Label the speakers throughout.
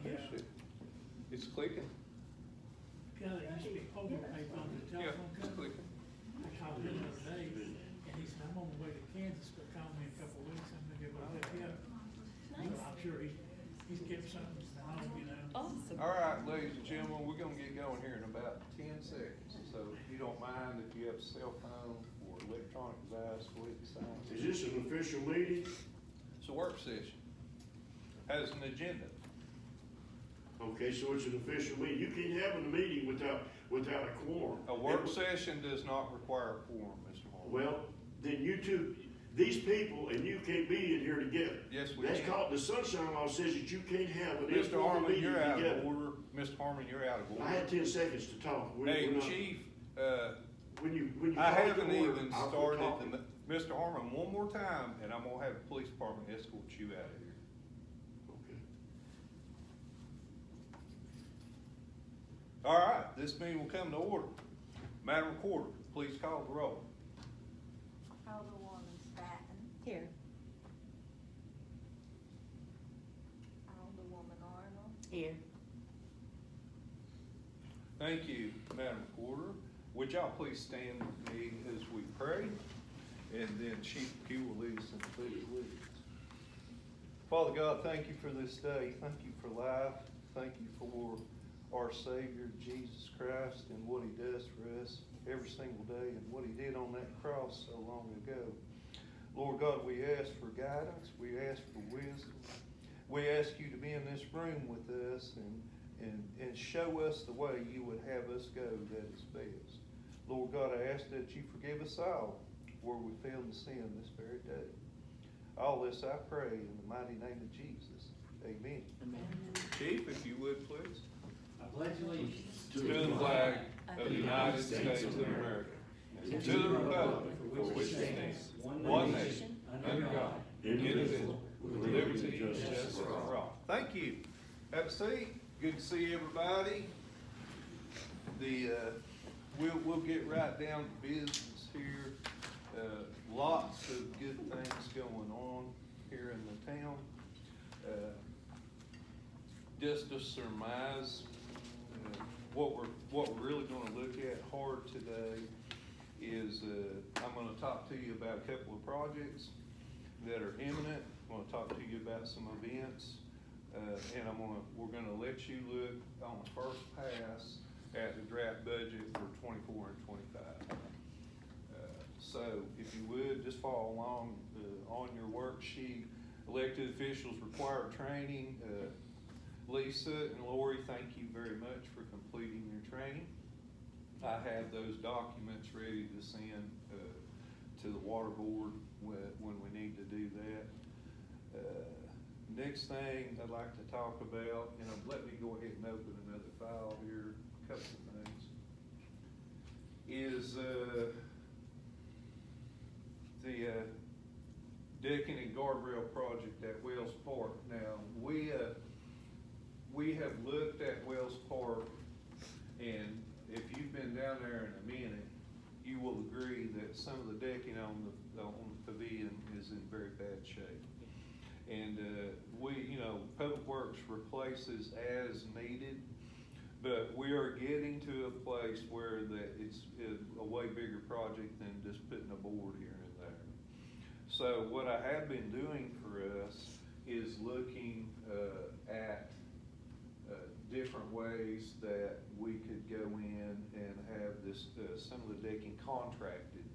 Speaker 1: push it. It's clicking.
Speaker 2: Yeah, there used to be poker tape on the
Speaker 1: Yeah,
Speaker 2: telephone
Speaker 1: it's
Speaker 2: company.
Speaker 1: clicking.
Speaker 2: I called him the other day, and he said, I'm on my way to Kansas, but call me in a couple of weeks, I'm gonna go pick you up. So I'm sure he's kept something from home, you know.
Speaker 3: Awesome.
Speaker 1: All right, ladies and gentlemen, we're gonna get going here in about 10 seconds. So if you don't mind, if you have a cell phone or electronic device, go ahead and sign.
Speaker 4: Is this an official meeting?
Speaker 1: It's a work session. Has an agenda.
Speaker 4: Okay, so it's an official meeting. You can't have a meeting without a quorum.
Speaker 1: A work session does not require a quorum, Mr. Harmon.
Speaker 4: Well, then you two, these people and you can't be in here together.
Speaker 1: Yes, we
Speaker 4: That's
Speaker 1: can.
Speaker 4: called, the sunshine law says that you can't have an
Speaker 1: Mr.
Speaker 4: informal
Speaker 1: Harmon,
Speaker 4: meeting
Speaker 1: you're out
Speaker 4: together.
Speaker 1: of order. Mr. Harmon, you're out of order.
Speaker 4: I had 10 seconds to talk.
Speaker 1: Hey,
Speaker 4: We're not-
Speaker 1: Chief,
Speaker 4: When you
Speaker 1: I
Speaker 4: call
Speaker 1: haven't
Speaker 4: the order,
Speaker 1: even
Speaker 4: I'll quit
Speaker 1: started
Speaker 4: talking.
Speaker 1: Mr. Harmon, one more time, and I'm gonna have the police department escort you out of here.
Speaker 4: Okay.
Speaker 1: All right, this meeting will come to order. Madam Recorder, please call the roll.
Speaker 5: Alderwoman Staton,
Speaker 3: Here.
Speaker 5: Alderwoman Arnold,
Speaker 3: Here.
Speaker 1: Thank you, Madam Recorder. Would y'all please stand with me as we pray? And then Chief Q will lead us in the pledge of allegiance. Father God, thank you for this day. Thank you for life. Thank you for our Savior, Jesus Christ, and what he does for us every single day and what he did on that cross so long ago. Lord God, we ask for guidance. We ask for wisdom. We ask you to be in this room with us and show us the way you would have us go that is best. Lord God, I ask that you forgive us all where we failed to sin this very day. All this I pray in the mighty name of Jesus. Amen. Chief, if you would, please.
Speaker 6: I pledge allegiance
Speaker 1: To the flag of the United States of America, and to the republic for which it stands, one nation, under God, indivisible, with liberty and justice for all. Thank you. Have a seat. Good to see everybody. We'll get right down to business here. Lots of good things going on here in the town. Just to surmise, what we're really going to look at hard today is I'm going to talk to you about a couple of projects that are imminent. I'm going to talk to you about some events, and we're going to let you look on the first pass at the draft budget for 24 and 25. So if you would, just follow along on your worksheet. Elected officials required training. Lisa and Lori, thank you very much for completing your training. I have those documents ready to send to the water board when we need to do that. Next thing I'd like to talk about, let me go ahead and open another file here, a couple of things, is the decking and guardrail project at Wells Park. Now, we have looked at Wells Park, and if you've been down there in a minute, you will agree that some of the decking on the pavilion is in very bad shape. And Public Works replaces as needed, but we are getting to a place where it's a way bigger project than just putting a board here and there. So what I have been doing for us is looking at different ways that we could go in and have some of the decking contracted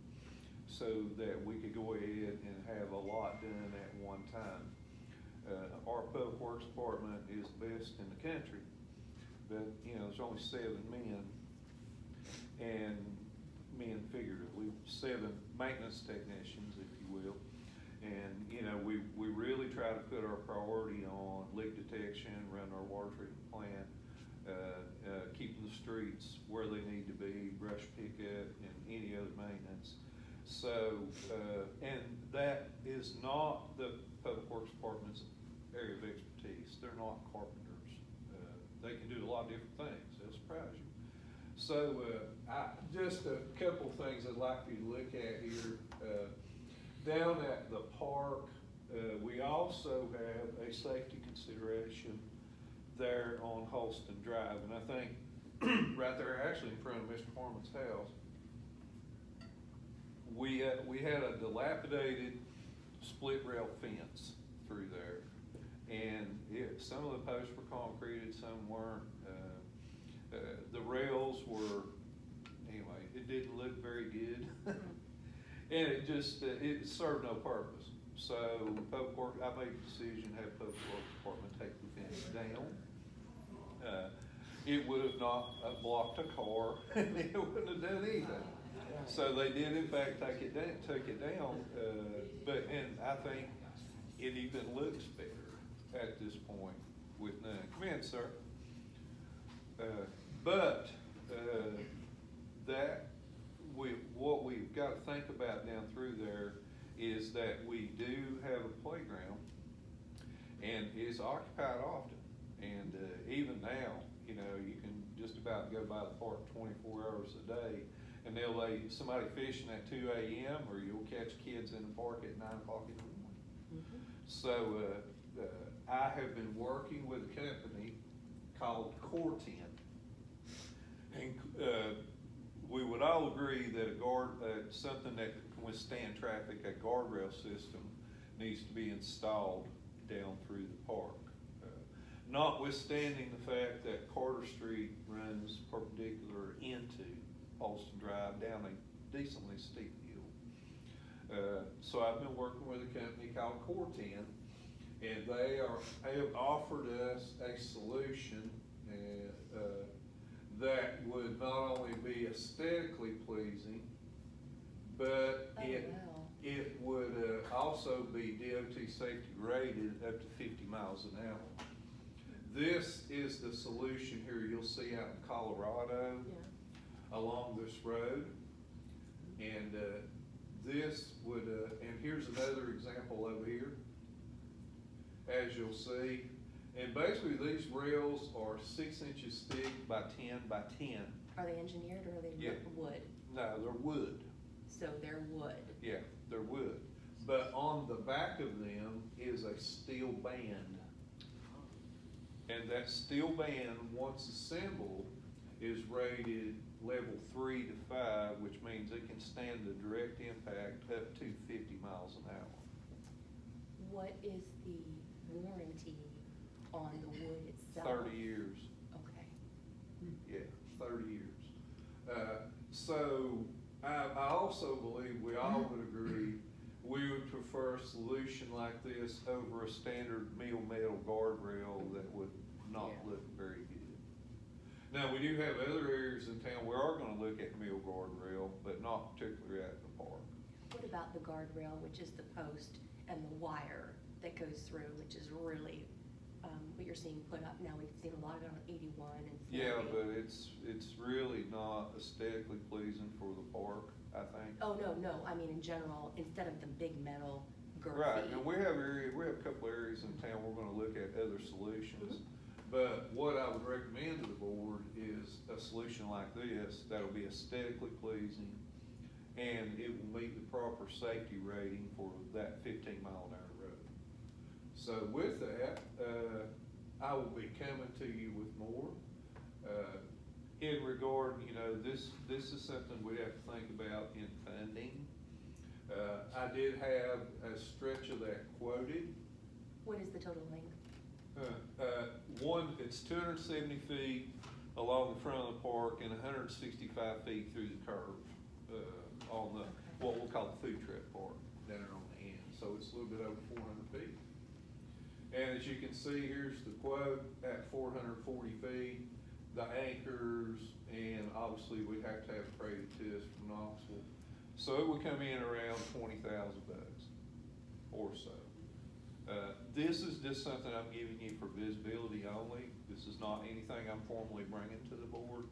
Speaker 1: so that we could go ahead and have a lot done at one time. Our Public Works Department is the best in the country, but there's only 7 men, and men figuratively, 7 maintenance technicians, if you will. And we really try to put our priority on leak detection, run our water treatment plant, keeping the streets where they need to be, brush pickup, and any other maintenance. So, and that is not the Public Works Department's area of expertise. They're not carpenters. They can do a lot of different things. They'll surprise you. So, just a couple of things I'd like for you to look at here. Down at the park, we also have a safety consideration there on Holston Drive, and I think right there, actually in front of Mr. Harmon's house, we had a dilapidated split rail fence through there. And some of the posts were concreted, some weren't. The rails were, anyway, it didn't look very good. And it just, it served no purpose. So Public Works, I made the decision to have Public Works Department take the fence down. It would have not blocked a car, it wouldn't have done anything. So they did in fact take it down, and I think it even looks better at this point with none. Come in, sir. What we've got to think about down through there is that we do have a playground, and it's occupied often. And even now, you know, you can just about go by the park 24 hours a day, and they'll lay somebody fishing at 2 a.m. or you'll catch kids in the park at 9 o'clock in the morning.
Speaker 3: Mm-hmm.
Speaker 1: So I have been working with a company called Corten. And we would all agree that something that can withstand traffic, a guardrail system, needs to be installed down through the park. Notwithstanding the fact that Carter Street runs perpendicular into Holston Drive down a decently steep hill. So I've been working with a company called Corten, and they have offered us a solution that would not only be aesthetically pleasing, but it would also be DOT safety rated up to 50 miles an hour. This is the solution here you'll see out in Colorado along this road. And this would, and here's another example over here, as you'll see. And basically these rails are 6 inches thick by 10 by 10.
Speaker 3: Are they engineered or are they wood?
Speaker 1: No, they're wood.
Speaker 3: So they're wood.
Speaker 1: Yeah, they're wood. But on the back of them is a steel band. And that steel band, once assembled, is rated level 3 to 5, which means it can stand the direct impact up to 50 miles an hour.
Speaker 3: What is the warranty on the wood itself?
Speaker 1: 30 years.
Speaker 3: Okay.
Speaker 1: Yeah, 30 years. So I also believe we all would agree we would prefer a solution like this over a standard metal guardrail that would not look very good. Now, we do have other areas in town we are gonna look at metal guardrail, but not particularly at the park.
Speaker 3: What about the guardrail, which is the post and the wire that goes through, which is really what you're seeing put up now? We've seen a lot of it on 81 and 40.
Speaker 1: Yeah, but it's really not aesthetically pleasing for the park, I think.
Speaker 3: Oh, no, I mean in general, instead of the big metal girthy.
Speaker 1: Right, and we have a couple areas in town we're gonna look at other solutions. But what I would recommend to the board is a solution like this that'll be aesthetically pleasing, and it will meet the proper safety rating for that 15-mile-an-hour road. So with that, I will be coming to you with more. In regard, you know, this is something we'd have to think about in funding. I did have a stretch of that quoted.
Speaker 3: What is the total length?
Speaker 1: It's 270 feet along the front of the park and 165 feet through the curve on the, what we'll call the food truck park down there on the end. So it's a little bit over 400 feet. And as you can see, here's the quote at 440 feet, the anchors, and obviously we'd have to have a trade test from Knoxville. So it would come in around $20,000 or so. This is just something I'm giving you for visibility only. This is not anything I'm formally bringing to the board,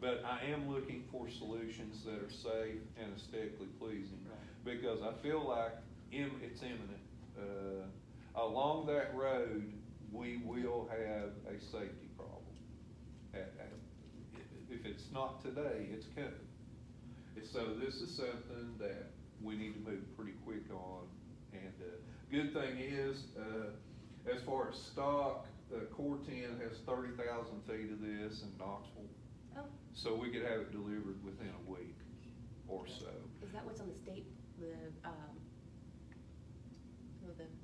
Speaker 1: but I am looking for solutions that are safe and aesthetically pleasing, because I feel like it's imminent. Along that road, we will have a safety problem. If it's not today, it's coming. So this is something that we need to move pretty quick on. And good thing is, as far as stock, Core 10 has 30,000 feet of this in Knoxville,
Speaker 3: Oh,
Speaker 1: so we could have it delivered within a week or so.
Speaker 3: is that what's on the state, the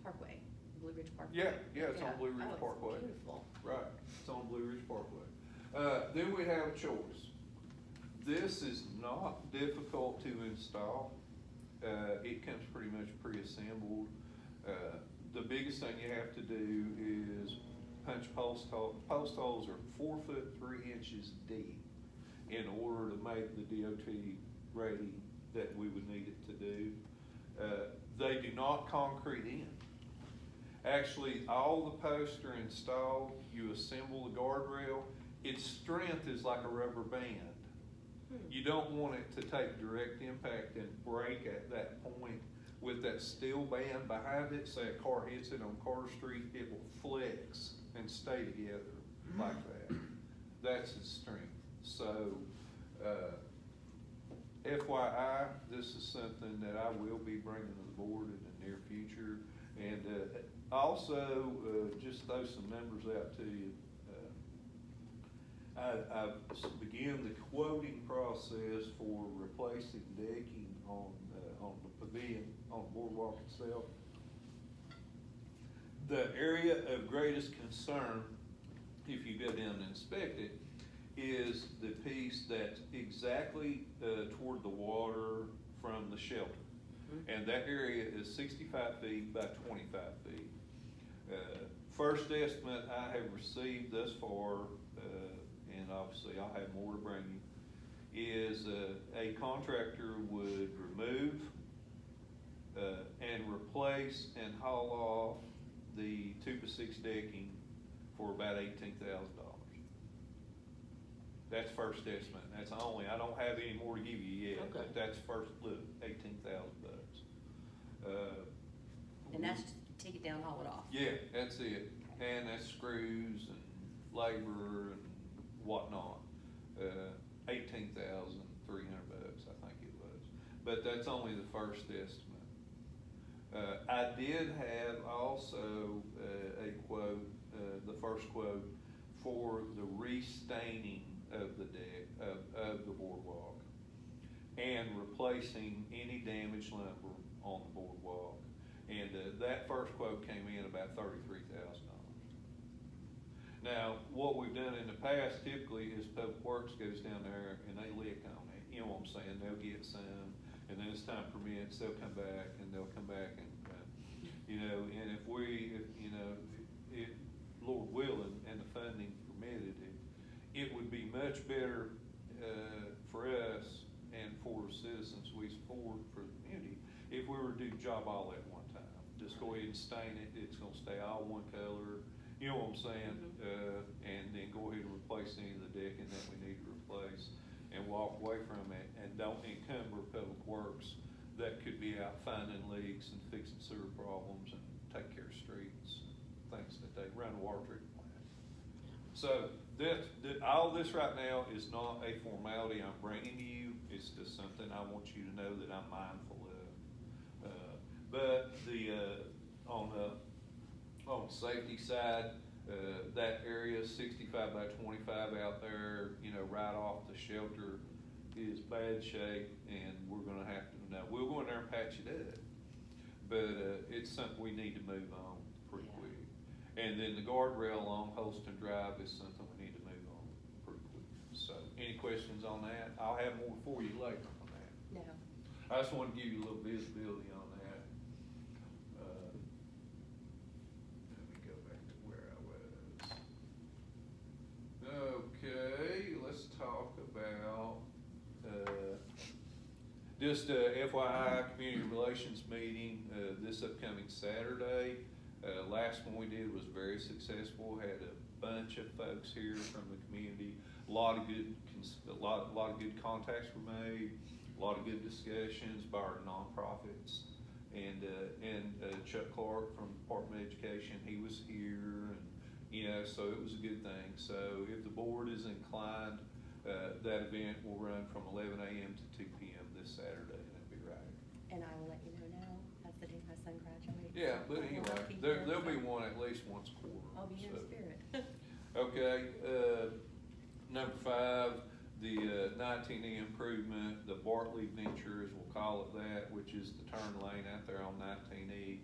Speaker 3: Parkway, Blue Ridge Parkway?
Speaker 1: Yeah, it's on Blue Ridge
Speaker 3: Oh, it's
Speaker 1: Parkway.
Speaker 3: beautiful.
Speaker 1: Right, it's on Blue Ridge Parkway. Then we have a choice. This is not difficult to install. It comes pretty much pre-assembled. The biggest thing you have to do is punch post holes. Post holes are 4 foot 3 inches deep in order to make the DOT rating that we would need it to do. They do not concrete in. Actually, all the posts are installed, you assemble the guardrail, its strength is like a rubber band. You don't want it to take direct impact and break at that point with that steel band behind it. Say a car hits it on Carter Street, it will flex and stay together like that. That's its strength. So, FYI, this is something that I will be bringing to the board in the near future. And also, just throw some numbers out to you. I've began the quoting process for replacing decking on the pavilion, on the boardwalk itself. The area of greatest concern, if you go down and inspect it, is the piece that's exactly toward the water from the shelter. And that area is 65 feet by 25 feet. First estimate I have received thus far, and obviously I'll have more to bring you, is a contractor would remove and replace and haul off the 2x6 decking for about $18,000. That's first estimate. That's only, I don't have any more to give you yet,
Speaker 3: Okay.
Speaker 1: but that's first look, $18,000.
Speaker 3: And that's to take it down, haul it off?
Speaker 1: Yeah, that's it. And that's screws and labor and whatnot. $18,300, I think it was. But that's only the first estimate. I did have also a quote, the first quote for the restaining of the deck, of the boardwalk, and replacing any damaged lumber on the boardwalk. And that first quote came in about $33,000. Now, what we've done in the past typically is Public Works goes down there and they lick on it. You know what I'm saying? They'll get some, and then as time permits, they'll come back and you know, and if Lord willing and the funding permitted it would be much better for us and for citizens we support for the community if we were to do the job all at one time. Just go ahead and stain it, it's gonna stay all one color, you know what I'm saying? And then go ahead and replace any of the decking that we need to replace and walk away from it, and don't encumber Public Works that could be out finding leaks and fixing sewer problems and take care of streets, things that they run a water treatment plant. So all this right now is not a formality I'm bringing to you, it's just something I want you to know that I'm mindful of. But on the safety side, that area 65 by 25 out there, you know, right off the shelter is bad shape, and we're gonna have to, now, we'll go in there and patch it up. But, it's something we need to move on pretty
Speaker 3: Yeah.
Speaker 1: quick. And then the guardrail along Holston Drive is something we need to move on pretty quick. So, any questions on that? I'll have more for you later on that.
Speaker 3: No.
Speaker 1: I just want to give you a little visibility on that. Let me go back to where I was. Okay, let's talk about, just FYI, community relations meeting, this upcoming Saturday. Last one we did was very successful, had a bunch of folks here from the community. A lot of good contacts were made, a lot of good discussions by our nonprofits. And Chuck Clark from Department of Education, he was here, and, you know, so it was a good thing. So if the board is inclined, that event will run from 11 a.m. to 2 p.m. this Saturday, and it'll be right.
Speaker 3: And I will let you know now, as the day my son graduates.
Speaker 1: Yeah,
Speaker 3: so
Speaker 1: but
Speaker 3: we're
Speaker 1: anyway,
Speaker 3: lucky,
Speaker 1: there'll
Speaker 3: so
Speaker 1: be one at least once a quarter.
Speaker 3: I'll be here in
Speaker 1: so.
Speaker 3: spirit.
Speaker 1: Okay, number 5, the 19E improvement, the Bartley Ventures, we'll call it that, which is the turn lane out there on 19E.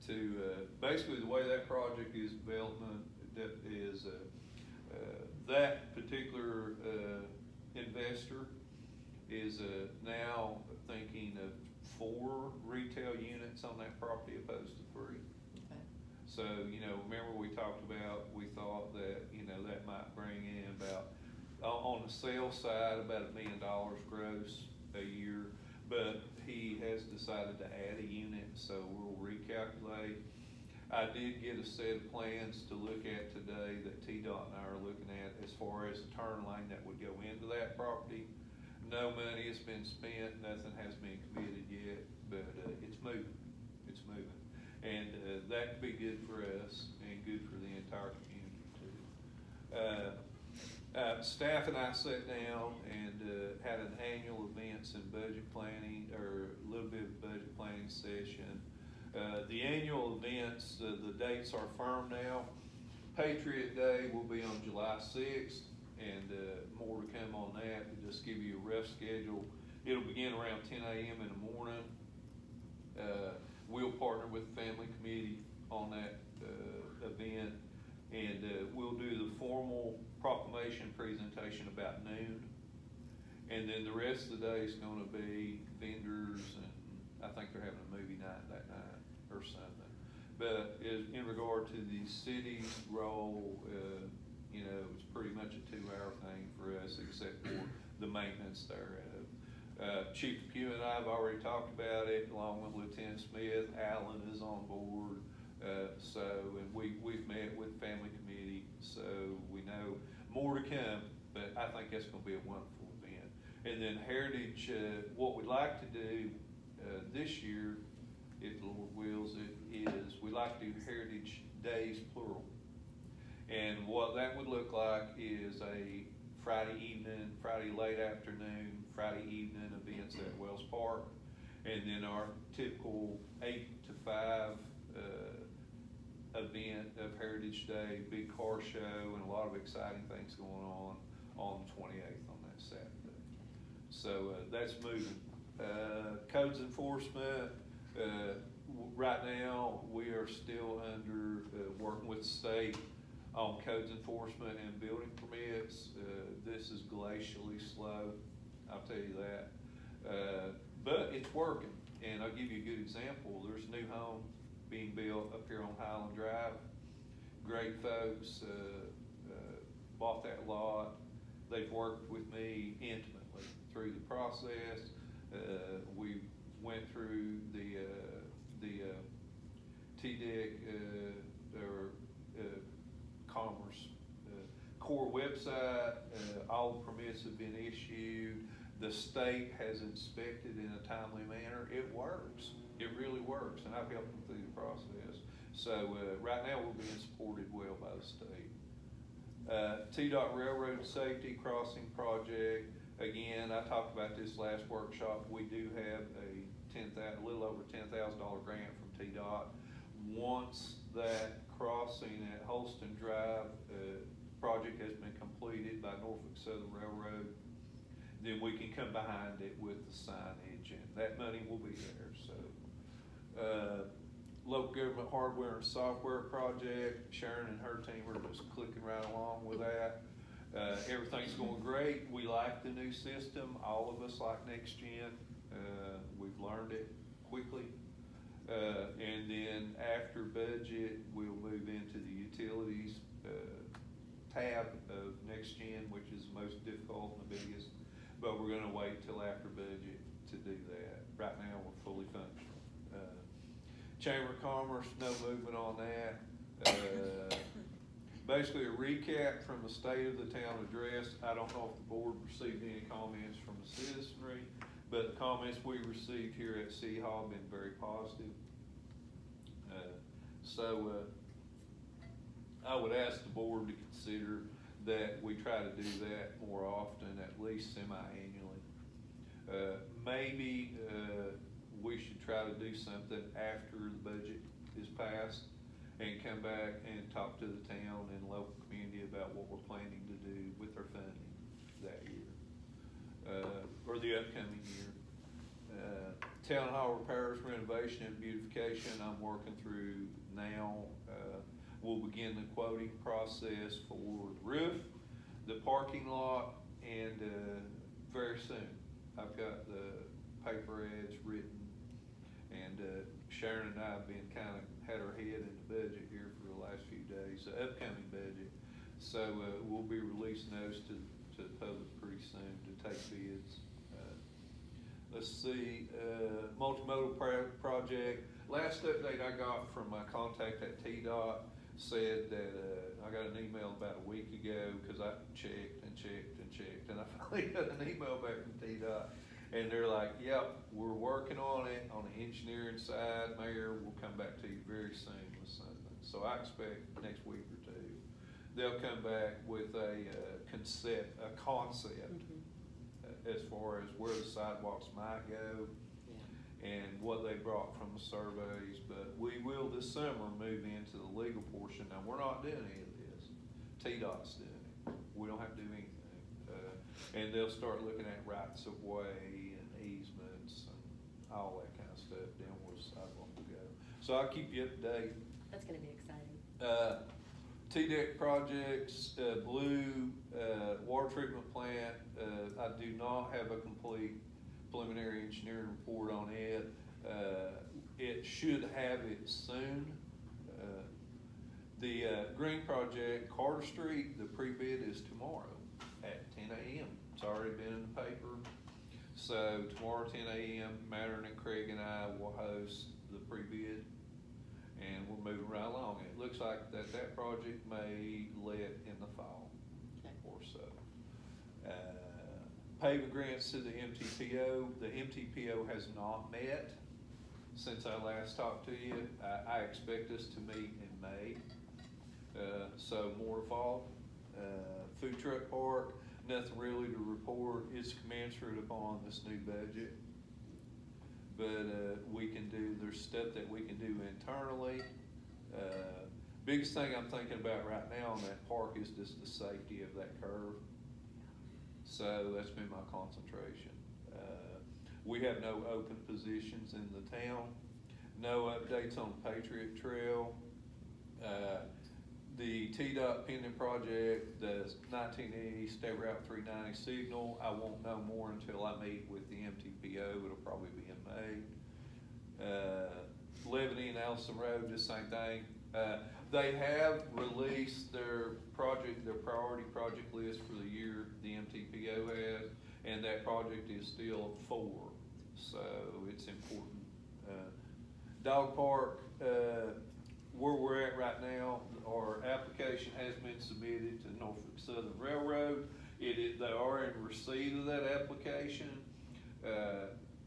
Speaker 1: To, basically the way that project is development, that is, that particular, investor is, now thinking of 4 retail units on that property opposed to 3.
Speaker 5: Okay.
Speaker 1: So, remember we talked about, we thought that, that might bring in about, on the sales side, about $1 million gross a year. But he has decided to add a unit, so we'll recalculate. I did get a set of plans to look at today that TDOT and I are looking at as far as the turn lane that would go into that property. No money has been spent, nothing has been committed yet, but, it's moving. And, that could be good for us and good for the entire community too. Staff and I sat down and, had an annual events and budget planning, or a little bit of budget planning session. The annual events, the dates are firm now. Patriot Day will be on July 6th, and, more to come on that, to just give you a rough schedule. It'll begin around 10 a.m. in the morning. We'll partner with the family committee on that, event, and, we'll do the formal proclamation presentation about noon. And then the rest of the day is gonna be vendors, and I think they're having a movie night that night or something. But in regard to the city's role, it's pretty much a 2-hour thing for us, except for the maintenance thereof. Chief Pugh and I have already talked about it, along with Lieutenant Smith. Alan is on board. And we've met with the family committee, so we know more to come, but I think that's gonna be a wonderful event. And then Heritage, what we'd like to do, this year, if the Lord wills it, is we'd like to do Heritage Days plural. And what that would look like is a Friday evening, Friday late afternoon, Friday evening events at Wells Park, and then our typical 8 to 5, event of Heritage Day, big car show, and a lot of exciting things going on the 28th on that Saturday. So, that's moving. Codes enforcement, right now, we are still under, working with the state on codes enforcement and building permits. This is glacially slow, I'll tell you that. But it's working, and I'll give you a good example. There's a new home being built up here on Highland Drive. Great folks, bought that lot. They've worked with me intimately through the process. We went through the TDEC, or Commerce Core website. All the permits have been issued. The state has inspected in a timely manner. It works. It really works, and I've helped them through the process. So, right now, we're being supported well by the state. TDOT Railroad Safety Crossing Project, again, I talked about this last workshop. We do have a little over $10,000 grant from TDOT. Once that crossing at Holston Drive, project has been completed by Norfolk Southern Railroad, then we can come behind it with the signage, and that money will be there, so. Local government hardware and software project, Sharon and her team are just clicking right along with that. Everything's going great. We like the new system. All of us like NextGen. We've learned it quickly. And then after budget, we'll move into the utilities tab of NextGen, which is the most difficult and the biggest. But we're gonna wait till after budget to do that. Right now, we're fully functional. Chamber of Commerce, no movement on that. Basically, a recap from the State of the Town address. I don't know if the board received any comments from the citizenry, but the comments we received here at City Hall have been very positive. I would ask the board to consider that we try to do that more often, at least semi-annually. Maybe we should try to do something after the budget is passed and come back and talk to the town and local community about what we're planning to do with our funding that year, or the upcoming year. Town hall repairs, renovation, and beautification, I'm working through now. We'll begin the quoting process for the roof, the parking lot, and, very soon. I've got the paper ads written, and, Sharon and I have been had our head in the budget here for the last few days, the upcoming budget. So, we'll be releasing those to the public pretty soon to take bids. Let's see, multimodal project. Last update I got from my contact at TDOT said that, I got an email about a week ago, cause I checked, and I finally got an email back from TDOT, and they're like, yep, we're working on it, on the engineering side, Mayor, we'll come back to you very soon with something. So I expect next week or two, they'll come back with a concept, as far as where the sidewalks might go and what they brought from the surveys. But we will this summer move into the legal portion. Now, we're not doing any of this. TDOT's doing it. We don't have to do anything. And they'll start looking at rights of way and easements and all that kind of stuff down where the sidewalk will go. So I'll keep you up to date.
Speaker 3: That's gonna be exciting.
Speaker 1: TDEC projects, Blue, water treatment plant, I do not have a complete preliminary engineering report on it. It should have it soon. The green project, Carter Street, the pre-bid is tomorrow at 10 a.m. It's already been in the paper. So tomorrow, 10 a.m., Mattern and Craig and I will host the pre-bid, and we're moving right along. It looks like that project may let in the fall or so. Paving grants to the MTPO. The MTPO has not met since I last talked to you. I expect us to meet in May. So more to fall. Food truck park, nothing really to report. It's commensurate upon this new budget. But there's stuff that we can do internally. Biggest thing I'm thinking about right now on that park is just the safety of that curve. So that's been my concentration. We have no open positions in the town, no updates on Patriot Trail. The TDOT pending project, the 1980 State Route 390 signal, I won't know more until I meet with the MTPO. It'll probably be in May. Lebanon and Allison Road, just same thing. They have released their priority project list for the year, the MTPO has, and that project is still 4, so it's important. Dog park, where we're at right now, our application has been submitted to Norfolk Southern Railroad. They are in receipt of that application,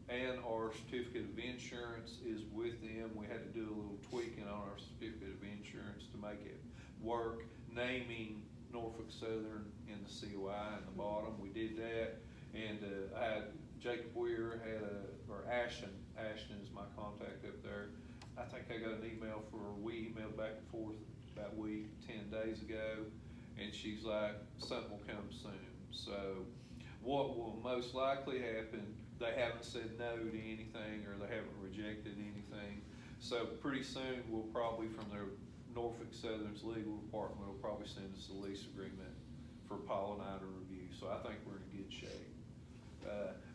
Speaker 1: and our certificate of insurance is with them. We had to do a little tweaking on our certificate of insurance to make it work, naming Norfolk Southern in the COI in the bottom. We did that, and I had Jacob Weir or Ashton is my contact up there. I think I got an email we emailed back and forth about a week, 10 days ago, and she's like, something will come soon. So what will most likely happen, they haven't said no to anything, or they haven't rejected anything. So pretty soon, we'll probably, from their Norfolk Southern's legal department, will probably send us a lease agreement for Paul and I to review. So I think we're in good shape.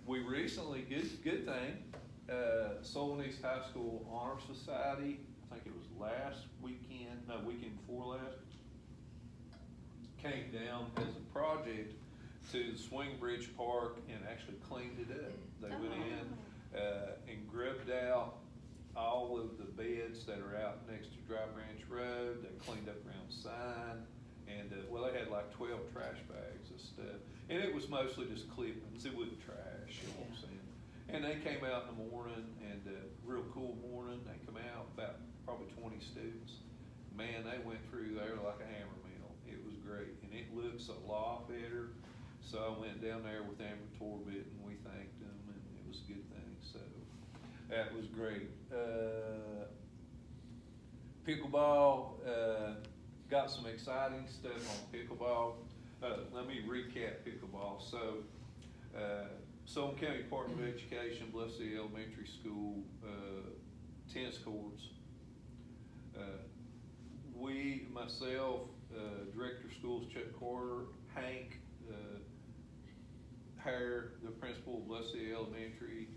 Speaker 1: We recently, good thing, Solon East High School Honor Society, I think it was weekend before last, came down as a project to the Swing Bridge Park and actually cleaned it up. They went in and grubbed out all of the beds that are out next to Dry Branch Road. They cleaned up around the sign, and they had like 12 trash bags of stuff, and it was mostly just clippings. It wasn't trash, you know what I'm saying? And they came out in the morning, and real cool morning. They come out, about probably 20 students. Man, they went through there like a hammer mill. It was great, and it looks a lot better. So I went down there with Amber Torbett, and we thanked them, and it was a good thing. So That was great. Pickleball, got some exciting stuff on pickleball. Let me recap pickleball. So, Sullivan County Department of Education, Biloxi Elementary School, tennis courts. We, myself, Director of Schools Chuck Carter, Hank, Hare, the principal of Biloxi Elementary,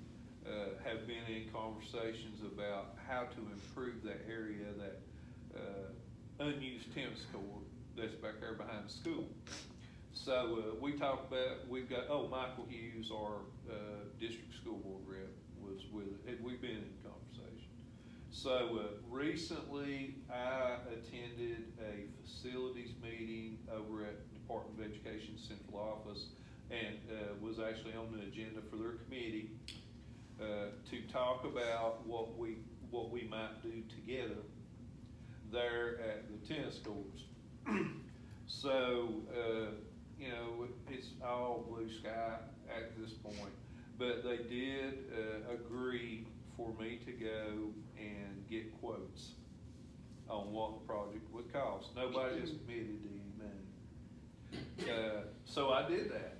Speaker 1: have been in conversations about how to improve that area, that unused tennis court that's back there behind the school. So we talked about, we've got, Michael Hughes, our district school board rep, was with it, and we've been in conversation. So recently I attended a facilities meeting over at Department of Education Central Office, and was actually on the agenda for their committee to talk about what we might do together there at the tennis courts. So, you know, it's all blue sky at this point, but they did agree for me to go and get quotes on what the project would cost. Nobody has committed to any money. So I did that,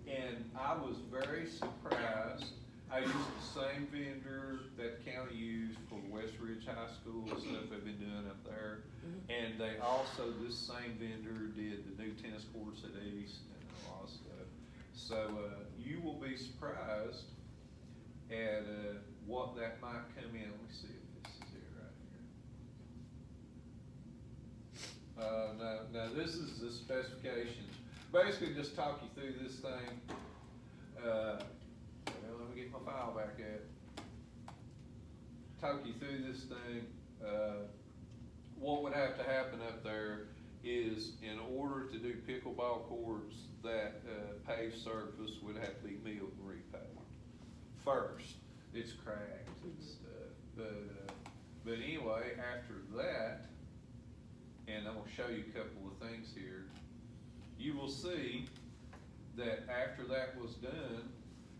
Speaker 1: and I was very surprised. I used the same vendor that the county used for West Ridge High School and stuff they've been doing up there. And they also, this same vendor did the new tennis courts at East and a lot of stuff. So, you will be surprised at, what that might come in. Let me see if this is it right here. No, this is the specifications. Basically, just talk you through this thing. Well, let me get my file back at. Talk you through this thing. What would have to happen up there is, in order to do pickleball courts, that paved surface would have to be milled and repaved first. It's cracked and stuff, but anyway, after that, and I'm gonna show you a couple of things here, you will see that after that was done,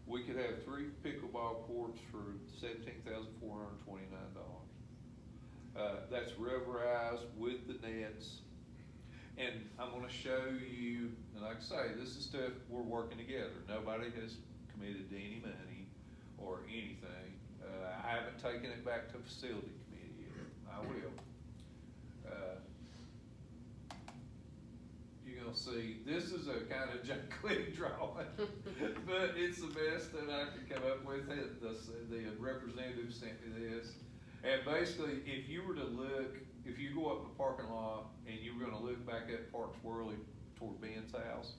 Speaker 1: we could have 3 pickleball courts for $17,429. That's rubberized with the nets. And I'm gonna show you, and like I say, this is stuff we're working together. Nobody has committed to any money or anything. I haven't taken it back to facility committee yet. I will. You're gonna see, this is a kind of junk drawing, but it's the best that I could come up with. The representative sent me this. And basically, if you were to look, if you go up the parking lot and you were gonna look back at Parks Worley toward Ben's house,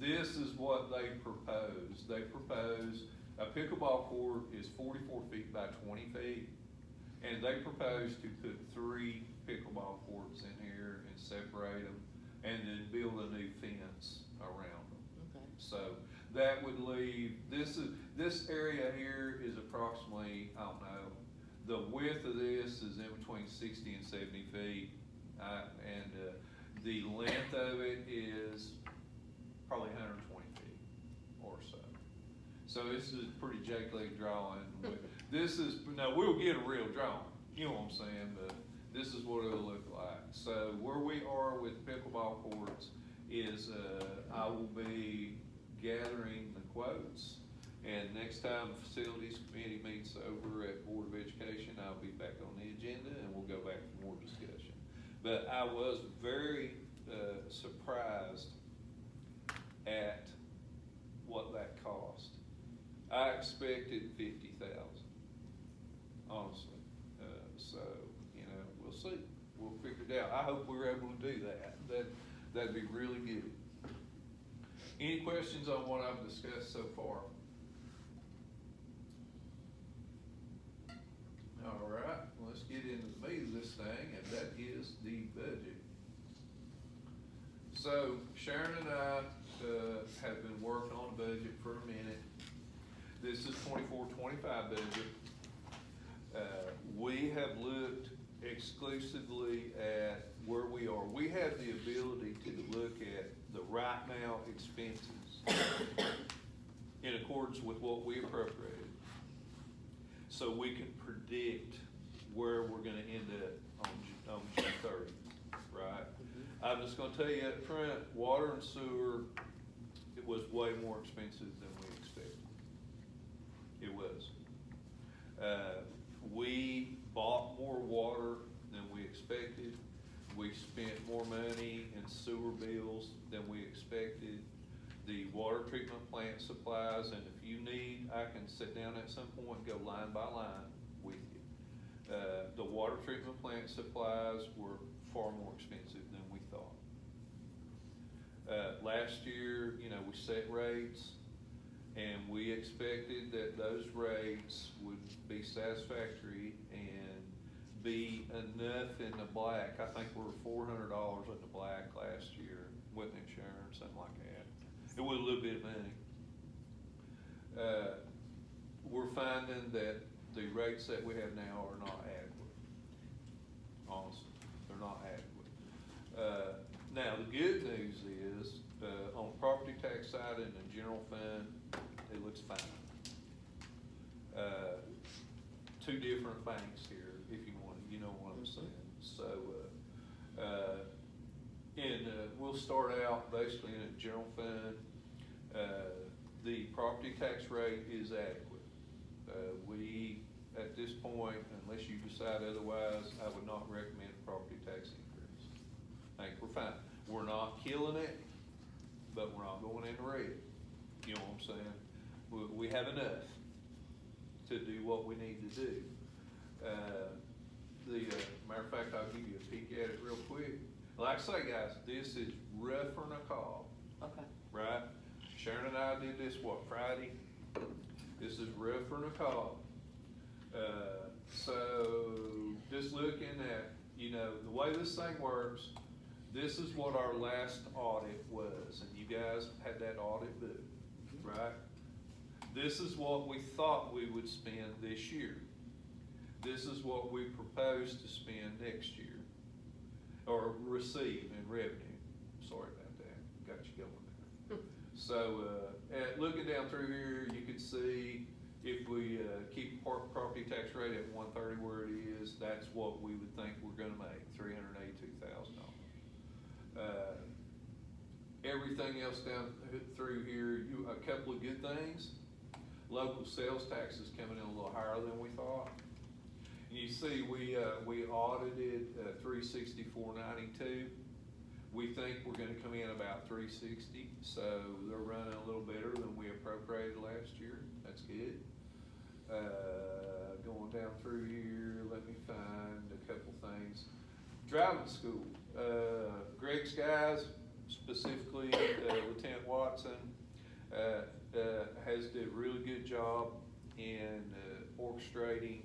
Speaker 1: this is what they propose. They propose a pickleball court is 44 feet by 20 feet, and they propose to put 3 pickleball courts in here and separate them, and then build a new fence around them.
Speaker 5: Okay.
Speaker 1: So that would leave, this area here is approximately, I don't know, the width of this is in between 60 and 70 feet, and the length of it is probably 120 feet or so. So this is a pretty jackleg drawing. This is, now we'll get a real drawing, you know what I'm saying, but this is what it'll look like. So where we are with pickleball courts is, I will be gathering the quotes, and next time the facilities committee meets over at Board of Education, I'll be back on the agenda and we'll go back for more discussion. But I was very surprised at what that cost. I expected 50,000, honestly. So, you know, we'll see. We'll figure it out. I hope we're able to do that. That'd be really good. Any questions on what I've discussed so far? All right, let's get into the meat of this thing, and that is the budget. So Sharon and I have been working on the budget for a minute. This is 24-25 budget. We have looked exclusively at where we are. We have the ability to look at the right now expenses in accordance with what we appropriated. so we can predict where we're gonna end up on June 30th, right? I'm just gonna tell you up front, water and sewer, it was way more expensive than we expected. It was. We bought more water than we expected. We spent more money in sewer bills than we expected. The water treatment plant supplies, and if you need, I can sit down at some point and go line by line with you. The water treatment plant supplies were far more expensive than we thought. Last year, you know, we set rates, and we expected that those rates would be satisfactory and be enough in the black. I think we were $400 in the black last year with insurance, something like that. It was a little bit of money. We're finding that the rates that we have now are not adequate. Honestly, they're not adequate. Now, the good news is, on the property tax side and the general fund, it looks fine. Two different banks here, if you want, you know what I'm saying. So, we'll start out basically in a general fund. The property tax rate is adequate. We, at this point, unless you decide otherwise, I would not recommend a property tax increase. I think we're fine. We're not killing it, but we're not going in the red. You know what I'm saying? We have enough to do what we need to do. Matter of fact, I'll give you a peek at it real quick. Like I say, guys, this is rougher than a call.
Speaker 5: Okay.
Speaker 1: Right? Sharon and I did this, Friday? This is rougher than a call. So just looking at, you know, the way this thing works, this is what our last audit was, and you guys had that audit book, right? This is what we thought we would spend this year. This is what we propose to spend next year, or receive in revenue. Sorry about that, got you going there. So, looking down through here, you can see if we keep property tax rate at 130 where it is, that's what we would think we're gonna make, $382,000. Everything else down through here, a couple of good things. Local sales taxes coming in a little higher than we thought. And you see, we audited 364.92. We think we're gonna come in about 360, so they're running a little better than we appropriated last year. That's good. Going down through here, let me find a couple things. Driving school. Greg's guys, specifically Lieutenant Watson, has did a really good job in orchestrating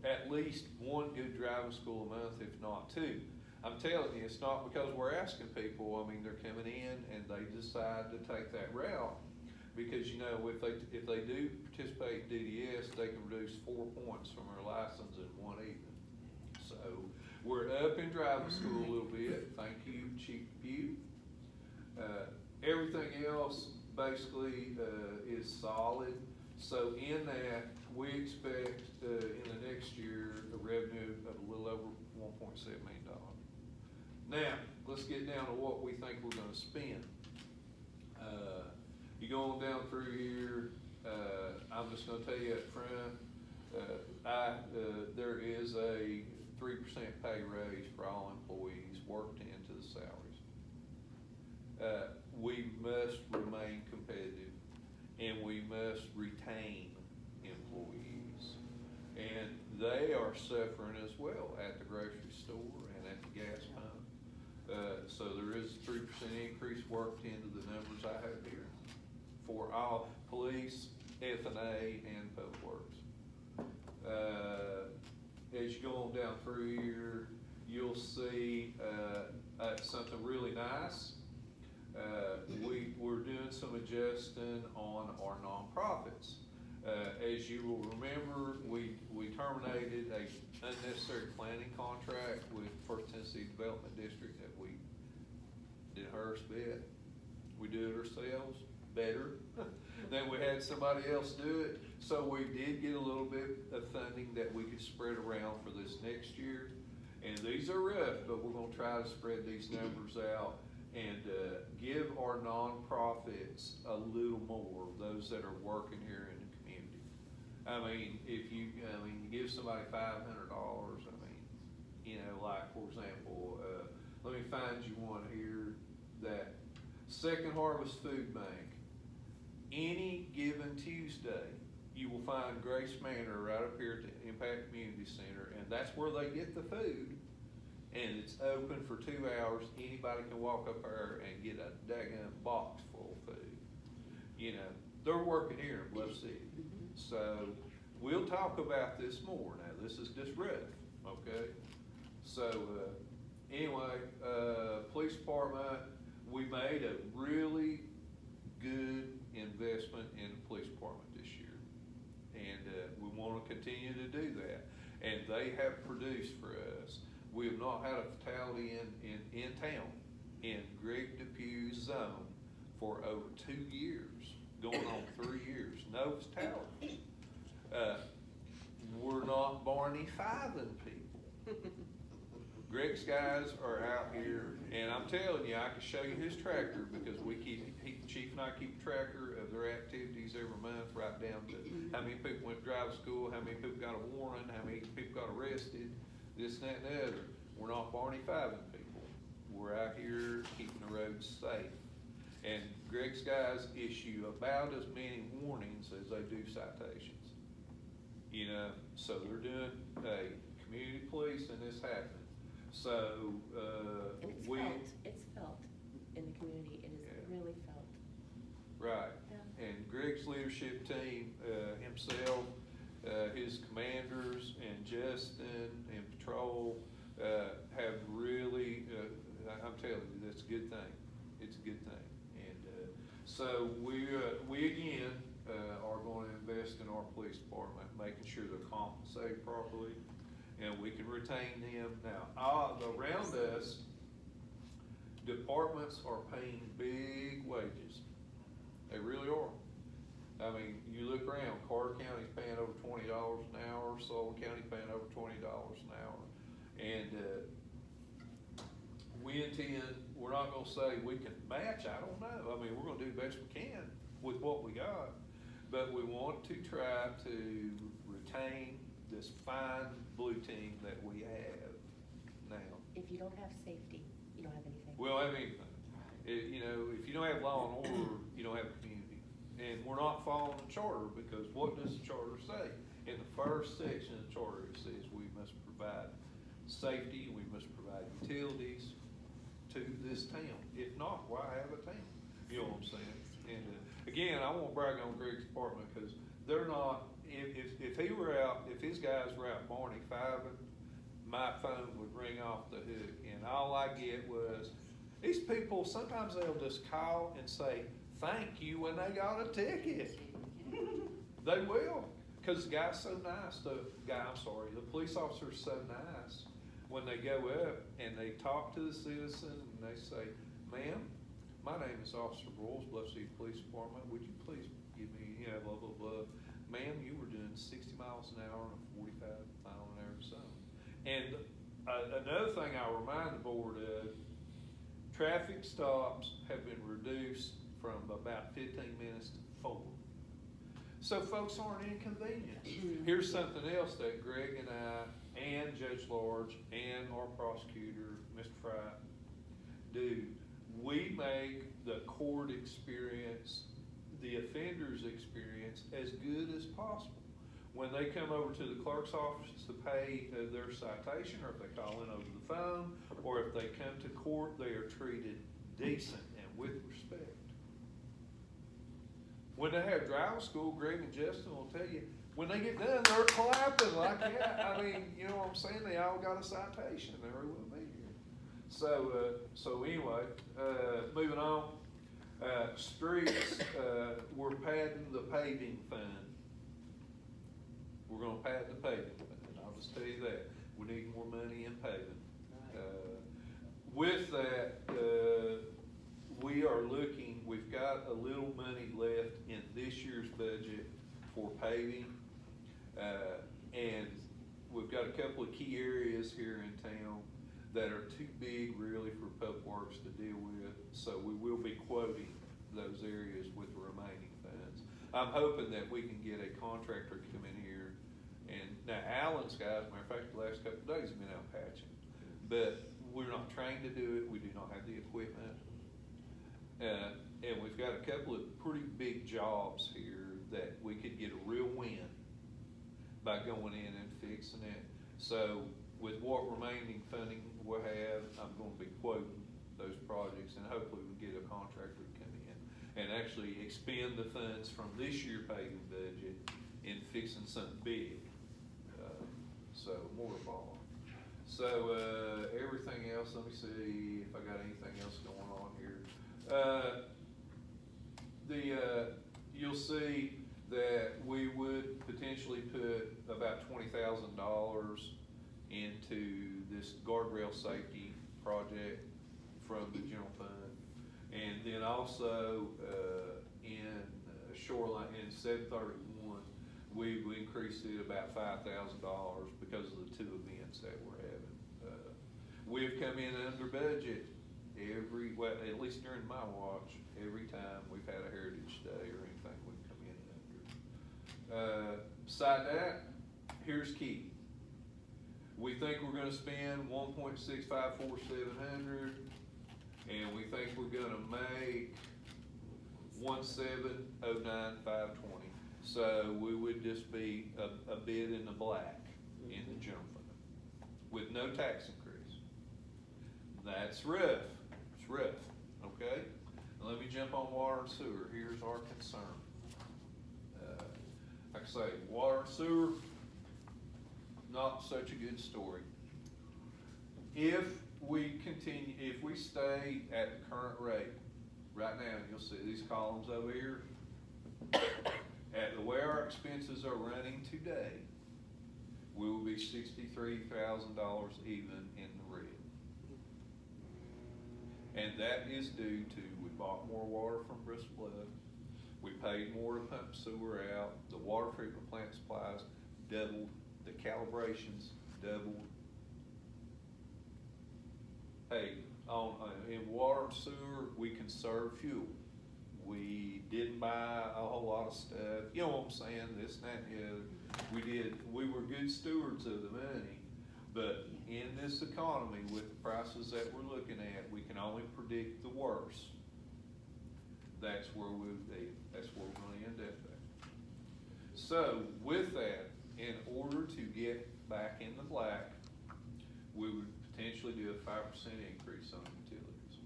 Speaker 1: at least one good driving school a month, if not two. I'm telling you, it's not because we're asking people. I mean, they're coming in and they decide to take that route because, you know, if they do participate in DDS, they can reduce 4 points from their license in one evening. So we're up in driving school a little bit. Thank you, Chief Pugh. Everything else basically is solid. So in that, we expect in the next year a revenue of a little over $1.7 million. Now, let's get down to what we think we're gonna spend. You go on down through here, I'm just gonna tell you up front, there is a 3% pay raise for all employees worked into the salaries. We must remain competitive and we must retain employees. And they are suffering as well at the grocery store and at the gas pump. So there is a 3% increase worked into the numbers I have here for all police, F&A, and public works. As you go on down through here, you'll see something really nice. We're doing some adjusting on our nonprofits. As you will remember, we terminated a unnecessary planning contract with First Tennessee Development District that we didn't hurt us a bit. We do it ourselves. better than we had somebody else do it. So we did get a little bit of funding that we could spread around for this next year. And these are rough, but we're gonna try to spread these numbers out and, give our nonprofits a little more, those that are working here in the community. I mean, you give somebody $500, I mean, you know, like, for example, let me find you one here, that Second Harvest Food Bank. Any given Tuesday, you will find Grace Manor right up here at the Impact Community Center, and that's where they get the food. And it's open for 2 hours. Anybody can walk up there and get a daggone box full of food. You know, they're working here in Bluff City. So we'll talk about this more. Now, this is just rough, okay? So, anyway, police department, we made a really good investment in the police department this year. And, we wanna continue to do that. And they have produced for us. We have not had a fatality in town, in Greg Depew's zone, for over 2 years, going on 3 years, no fatalities. We're not Barney Fiving people. Greg's guys are out here, and I'm telling you, I can show you his tracker, because Chief and I keep tracker of their activities every month, right down to how many people went to drive school, how many people got a warrant, how many people got arrested, this, and that, and the other. We're not Barney Fiving people. We're out here keeping the roads safe. And Greg's guys issue about as many warnings as they do citations. You know, so they're doing, community police, and this happened. So,
Speaker 3: And it's felt in the community, it is really felt.
Speaker 1: Right,
Speaker 3: Yeah.
Speaker 1: and Greg's leadership team, himself, his commanders, and Justin, and patrol, have really, I'm telling you, that's a good thing. It's a good thing. And, so we again, are gonna invest in our police department, making sure they're compensated properly, and we can retain them. Now, around us, departments are paying big wages. They really are. I mean, you look around, Carter County's paying over $20 an hour, Sullivan County's paying over $20 an hour. And, we intend, we're not gonna say we can match, I don't know. I mean, we're gonna do the best we can with what we got. But we want to try to retain this fine blue team that we have now.
Speaker 3: If you don't have safety, you don't have anything.
Speaker 1: Well, I mean, you know, if you don't have law and order, you don't have a community. And we're not following the charter, because what does the charter say? In the first section of the charter, it says we must provide safety, we must provide utilities to this town. If not, why have a town? You know what I'm saying? And, again, I won't brag on Greg's department, because they're not, if he were out, if his guys were out Barney Fiving, my phone would ring off the hook, and all I get was, these people, sometimes they'll just call and say, thank you, when they got a ticket. They will, because the guy's so nice, the police officer's so nice, when they go up and they talk to the citizen, and they say, ma'am, my name is Officer Broyles, Bluff City Police Department, would you please give me, you know, blah, blah, blah. Ma'am, you were doing 60 miles an hour in a 45 mile an hour zone. And another thing I'll remind the board of, traffic stops have been reduced from about 15 minutes to 4. So folks aren't inconvenienced. Here's something else that Greg and I, and Judge Large, and our prosecutor, Mr. Fry, do. We make the court experience, the offender's experience, as good as possible. When they come over to the clerk's office to pay their citation, or if they call in over the phone, or if they come to court, they are treated decent and with respect. When they have driving school, Greg and Justin will tell you, when they get done, they're clapping like that. I mean, you know what I'm saying? They all got a citation. They were with me here. So anyway, moving on. Streets, we're padding the paving fund. We're gonna pad the paving fund. I'll just tell you that. We need more money in paving. With that, we are looking, we've got a little money for paving. And we've got a couple of key areas here in town that are too big really for Public Works to deal with, so we will be quoting those areas with the remaining funds. I'm hoping that we can get a contractor to come in here, and now Alan's guys, matter of fact, the last couple of days have been out patching, but we're not trained to do it, we do not have the equipment. And we've got a couple of pretty big jobs here that we could get a real win by going in and fixing it. So with what remaining funding we'll have, I'm gonna be quoting those projects, and hopefully we'll get a contractor to come in and actually expend the funds from this year paving budget in fixing something big. So more to follow. So, everything else, let me see if I got anything else going on here. You'll see that we would potentially put about $20,000 into this guardrail safety project from the general fund. And then also, in Shoreline, in 731, we increased it about $5,000 because of the two events that we're having. We've come in under budget well, at least during my watch, every time we've had a Heritage Day or anything, we've come in under. Beside that, here's key. We think we're gonna spend 1.654,700, and we think we're gonna make 1,709,520. So we would just be a bit in the black in the general fund with no tax increase. That's rough. It's rough, okay? Now let me jump on water and sewer. Here's our concern. Like I say, water and sewer, not such a good story. If we stay at the current rate, right now, you'll see these columns over here, at the way our expenses are running today, we will be $63,000 even in the red. And that is due to, we bought more water from Bristol Bluff, we paid more to pump sewer out, the water treatment plant supplies doubled, the calibrations doubled. Hey, in water and sewer, we conserve fuel. We didn't buy a whole lot of stuff, you know what I'm saying, this and that and the other. We were good stewards of the money, but in this economy with the prices that we're looking at, we can only predict the worst. That's where we'll be, that's where we're gonna end up at. So with that, in order to get back in the black, we would potentially do a 5% increase on utilities.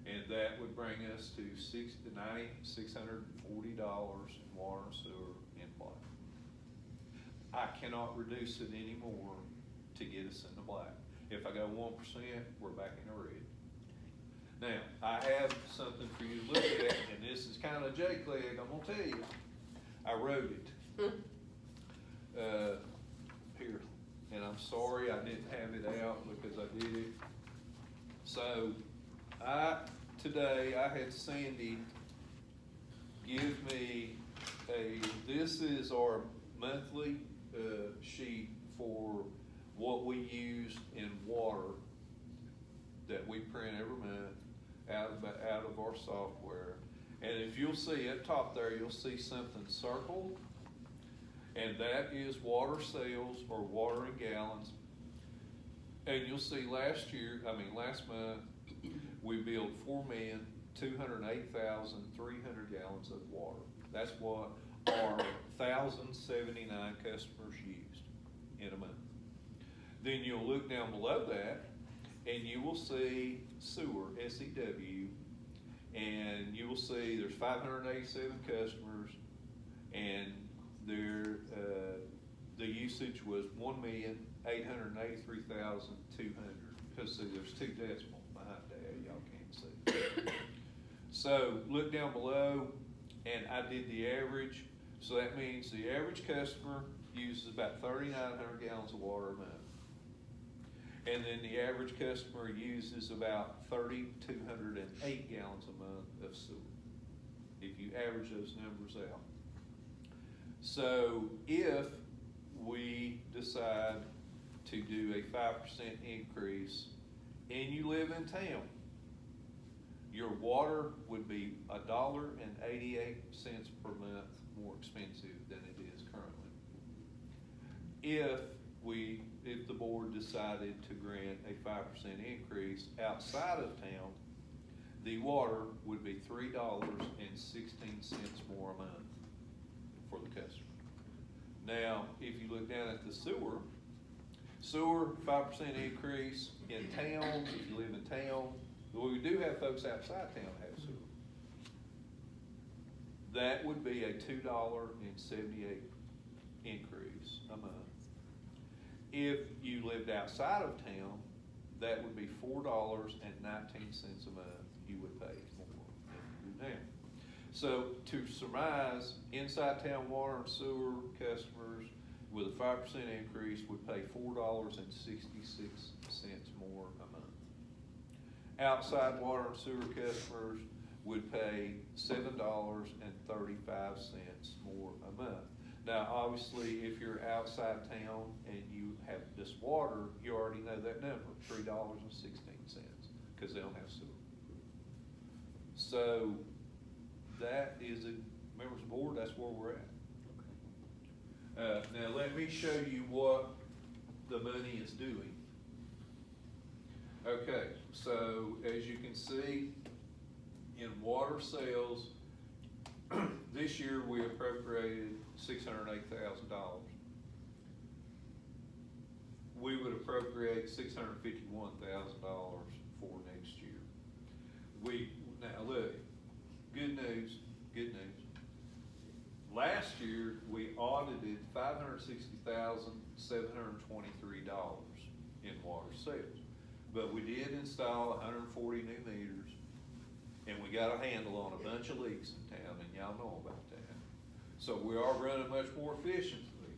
Speaker 1: And that would bring us to $9,640 in water and sewer in black. I cannot reduce it anymore to get us in the black. If I go 1%, we're back in the red. Now, I have something for you to look at, and this is kind of J-Clegg, I'm gonna tell you. I wrote it. Here, and I'm sorry I didn't have it out because I did it. So, today I had Sandy give me this is our monthly sheet for what we use in water that we print every month out of our software. And if you'll see at top there, you'll see something circled, and that is water sales or water in gallons. And you'll see last month, we billed 4,208,300 gallons of water. That's what our 1,079 customers used in a month. Then you'll look down below that, and you will see sewer, SEW, and you will see there's 587 customers, and the usage was 1,883,200. Because see, there's two decimals behind that, y'all can't see. So look down below, and I did the average. So that means the average customer uses about 3,900 gallons of water a month. And then the average customer uses about 3,208 gallons a month of sewer, if you average those numbers out. So if we decide to do a 5% increase and you live in town, your water would be $1.88 per month more expensive than it is currently. If the board decided to grant a 5% increase outside of town, the water would be $3.16 more a month for the customer. Now, if you look down at the sewer, 5% increase in town, if you live in town, well, we do have folks outside town have sewer. That would be a $2.78 increase a month. If you lived outside of town, that would be $4.19 a month you would pay more than you do now. So to surmise, inside town water and sewer customers with a 5% increase would pay $4.66 more a month. Outside water and sewer customers would pay $7.35 more a month. Now, obviously, if you're outside town and you have just water, you already know that number, $3.16, because they don't have sewer. So that is members of the board, that's where we're at. Now let me show you what the money is doing. Okay, so as you can see, in water sales, this year we appropriated $608,000. We would appropriate $651,000 for next year. Now look, good news. Last year, we audited $560,723 in water sales. But we did install 140 new meters, and we got a handle on a bunch of leaks in town, and y'all know about that. So we are running much more efficiently.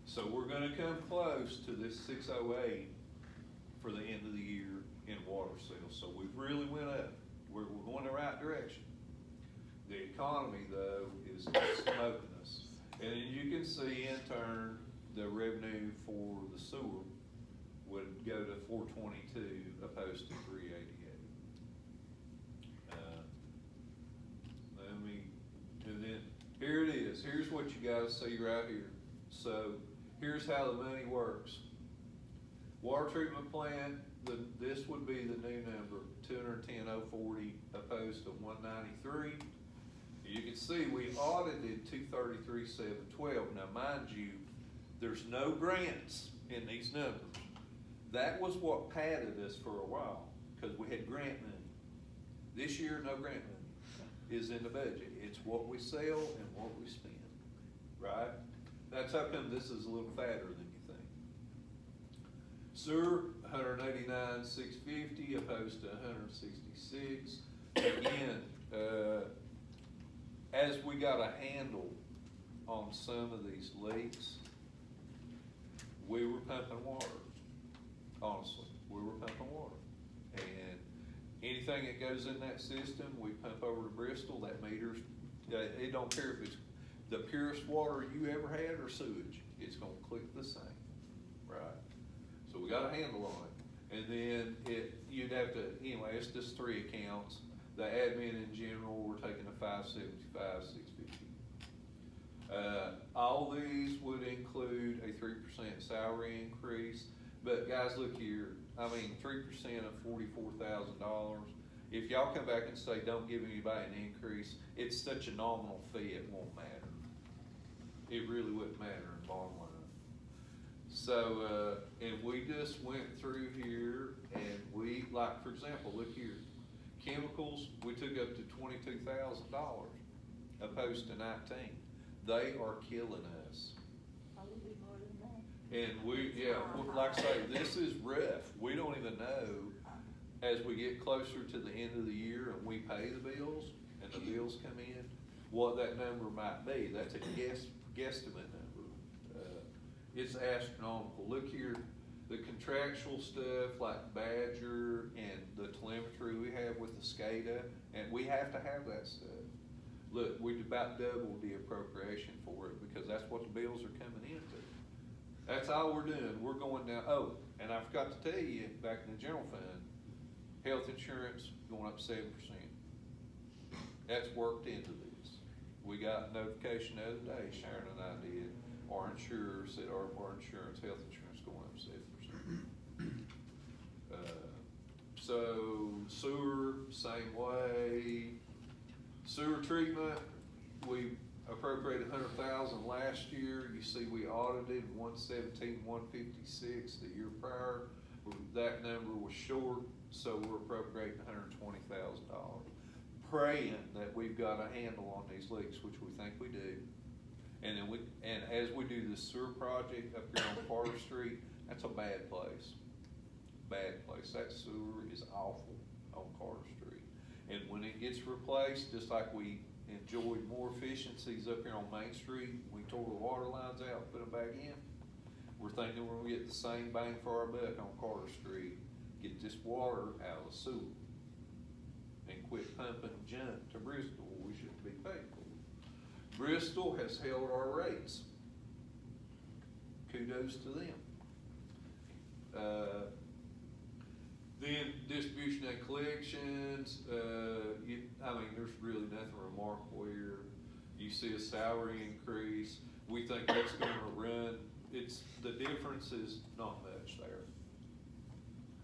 Speaker 1: So we're gonna come close to this 608 for the end of the year in water sales. So we've really went up. We're going the right direction. The economy, though, is smoking us. And then you can see, in turn, the revenue for the sewer would go to 422 opposed to 388. And then here it is. Here's what you guys see right here. So here's how the money works. Water treatment plant, this would be the new number, 210,040 opposed to 193. You can see we audited 233,712. Now mind you, there's no grants in these numbers. That was what padded us for a while, because we had grant money. This year, no grant money is in the budget. It's what we sell and what we spend, right? That's how come this is a little fatter than you think. Sewer, 189,650 opposed to 166. Again, as we got a handle on some of these leaks, we were pumping water. Honestly, we were pumping water. And anything that goes in that system, we pump over to Bristol. That meter's, it don't care if it's the purest water you ever had or sewage, it's gonna click the same, right? So we got a handle on it. And then you'd have to, anyway, it's just 3 accounts. The admin in general, we're taking a 575, 650. All these would include a 3% salary increase. But guys, look here, I mean, 3% of $44,000. If y'all come back and say, don't give anybody an increase, it's such a nominal fee, it won't matter. It really wouldn't matter in the bottom line. So, and we just went through here and we, like, for example, look here. Chemicals, we took up to $22,000 opposed to 19. They are killing us.
Speaker 5: Probably more than that.
Speaker 1: And like I say, this is rough. We don't even know as we get closer to the end of the year and we pay the bills and the bills come in, what that number might be. That's a guesstimate number. It's astronomical. Look here, the contractual stuff like Badger and the telemetry we have with the SCADA, and we have to have that stuff. look, we about doubled the appropriation for it, because that's what the bills are coming into. That's all we're doing, we're going down, oh, and I forgot to tell you, back in the general fund, health insurance going up 7%. That's worked into this. We got notification the other day, Sharon and I did, our insurer said our insurance, health insurance going up 7%. So sewer, same way. Sewer treatment, we appropriated 100,000 last year. You see, we audited 117, 156 the year prior. That number was short, so we're appropriating $120,000. Praying that we've got a handle on these leaks, which we think we do. And then and as we do this sewer project up here on Carter Street, that's a bad place. Bad place. That sewer is awful on Carter Street. And when it gets replaced, just like we enjoyed more efficiencies up here on Main Street, we tore the water lines out, put them back in. We're thinking we're gonna get the same bang for our buck on Carter Street, get this water out of the sewer, and quit pumping junk to Bristol we shouldn't be paid for. Bristol has held our rates. Kudos to them. Then distribution and collections, I mean, there's really nothing remarkable here. You see a salary increase. We think that's gonna run, the difference is not much there.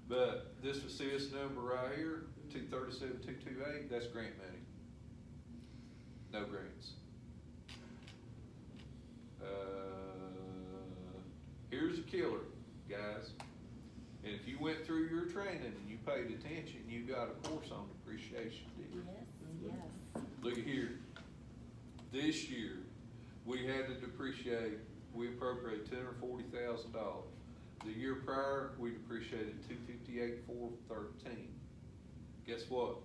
Speaker 1: But this assist number right here, 237, 228, that's grant money. No grants. Here's a killer, guys. And if you went through your training and you paid attention, you got a course on depreciation, didn't you?
Speaker 3: Yes, yes.
Speaker 1: Look at here. This year, we had to depreciate, we appropriated $240,000. The year prior, we depreciated $258,413. Guess what?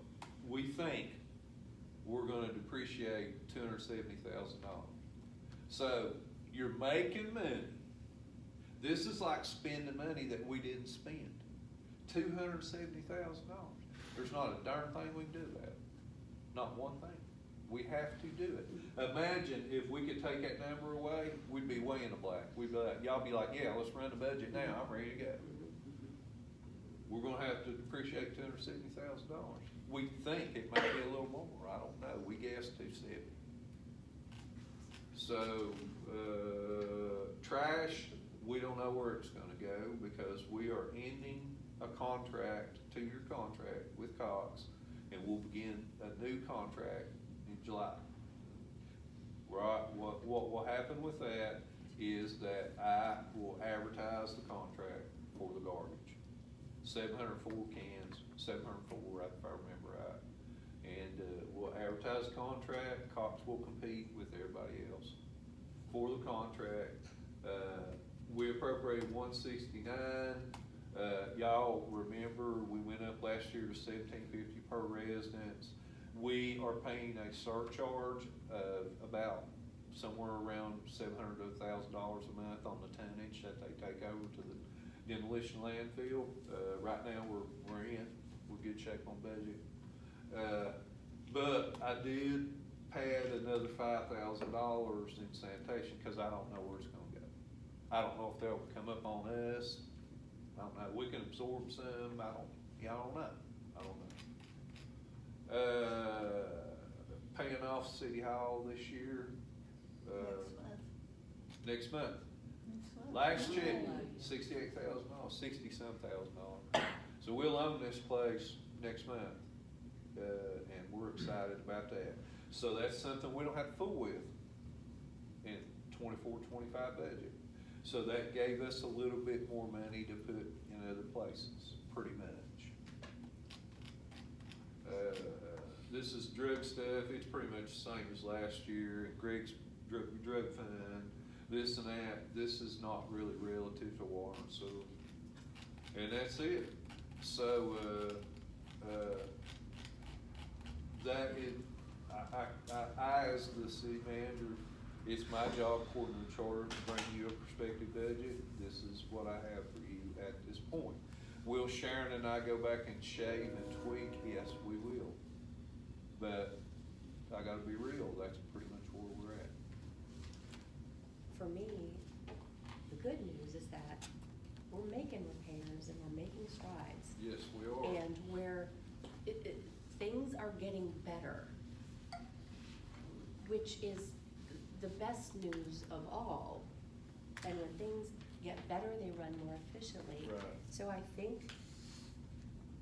Speaker 1: We think we're gonna depreciate $270,000. So, you're making money. This is like spending money that we didn't spend. $270,000. There's not a darn thing we can do about it. Not one thing. We have to do it. Imagine if we could take that number away, we'd be way in the black. We'd be like, y'all be like, yeah, let's run the budget now, I'm ready to go. We're gonna have to depreciate $270,000. We think it might be a little more, I don't know, we guessed 270. So, trash, we don't know where it's gonna go because we are ending a contract, 2-year contract with Cox, and we'll begin a new contract in July. Right, what will happen with that is that I will advertise the contract for the garbage. 704 cans, 704, if I remember right. And we'll advertise the contract, Cox will compete with everybody else for the contract. We appropriated $169. Y'all remember we went up last year to $1,750 per residence. We are paying a surcharge of about somewhere around $700 to $1,000 a month on the tonnage that they take over to the demolition landfill. Right now we're in good shape on budget. But I did pad another $5,000 in sanitation because I don't know where it's gonna go. I don't know if they'll come up on us. I don't know. We can absorb some. I don't know. Paying off City Hall this year. Next month. Last check, $68,000, 60-some thousand. So we'll own this place next month, and we're excited about that. So that's something we don't have to fool with in 24-25 budget. So that gave us a little bit more money to put in other places, pretty much. This is drug stuff. It's pretty much the same as last year. Greg's drug fund, this and that. This is not really relative to water and sewer. And that's it. So, that is, I as the city manager, it's my job according to the charter to bring you a prospective budget. This is what I have for you at this point. Will Sharon and I go back and shave and tweak? Yes, we will. But I gotta be real, that's pretty much where we're at.
Speaker 3: For me, the good news is that we're making repairs and we're making strides.
Speaker 1: Yes, we are.
Speaker 3: And where things are getting better, which is the best news of all. And when things get better, they run more efficiently.
Speaker 1: Right.
Speaker 3: So I think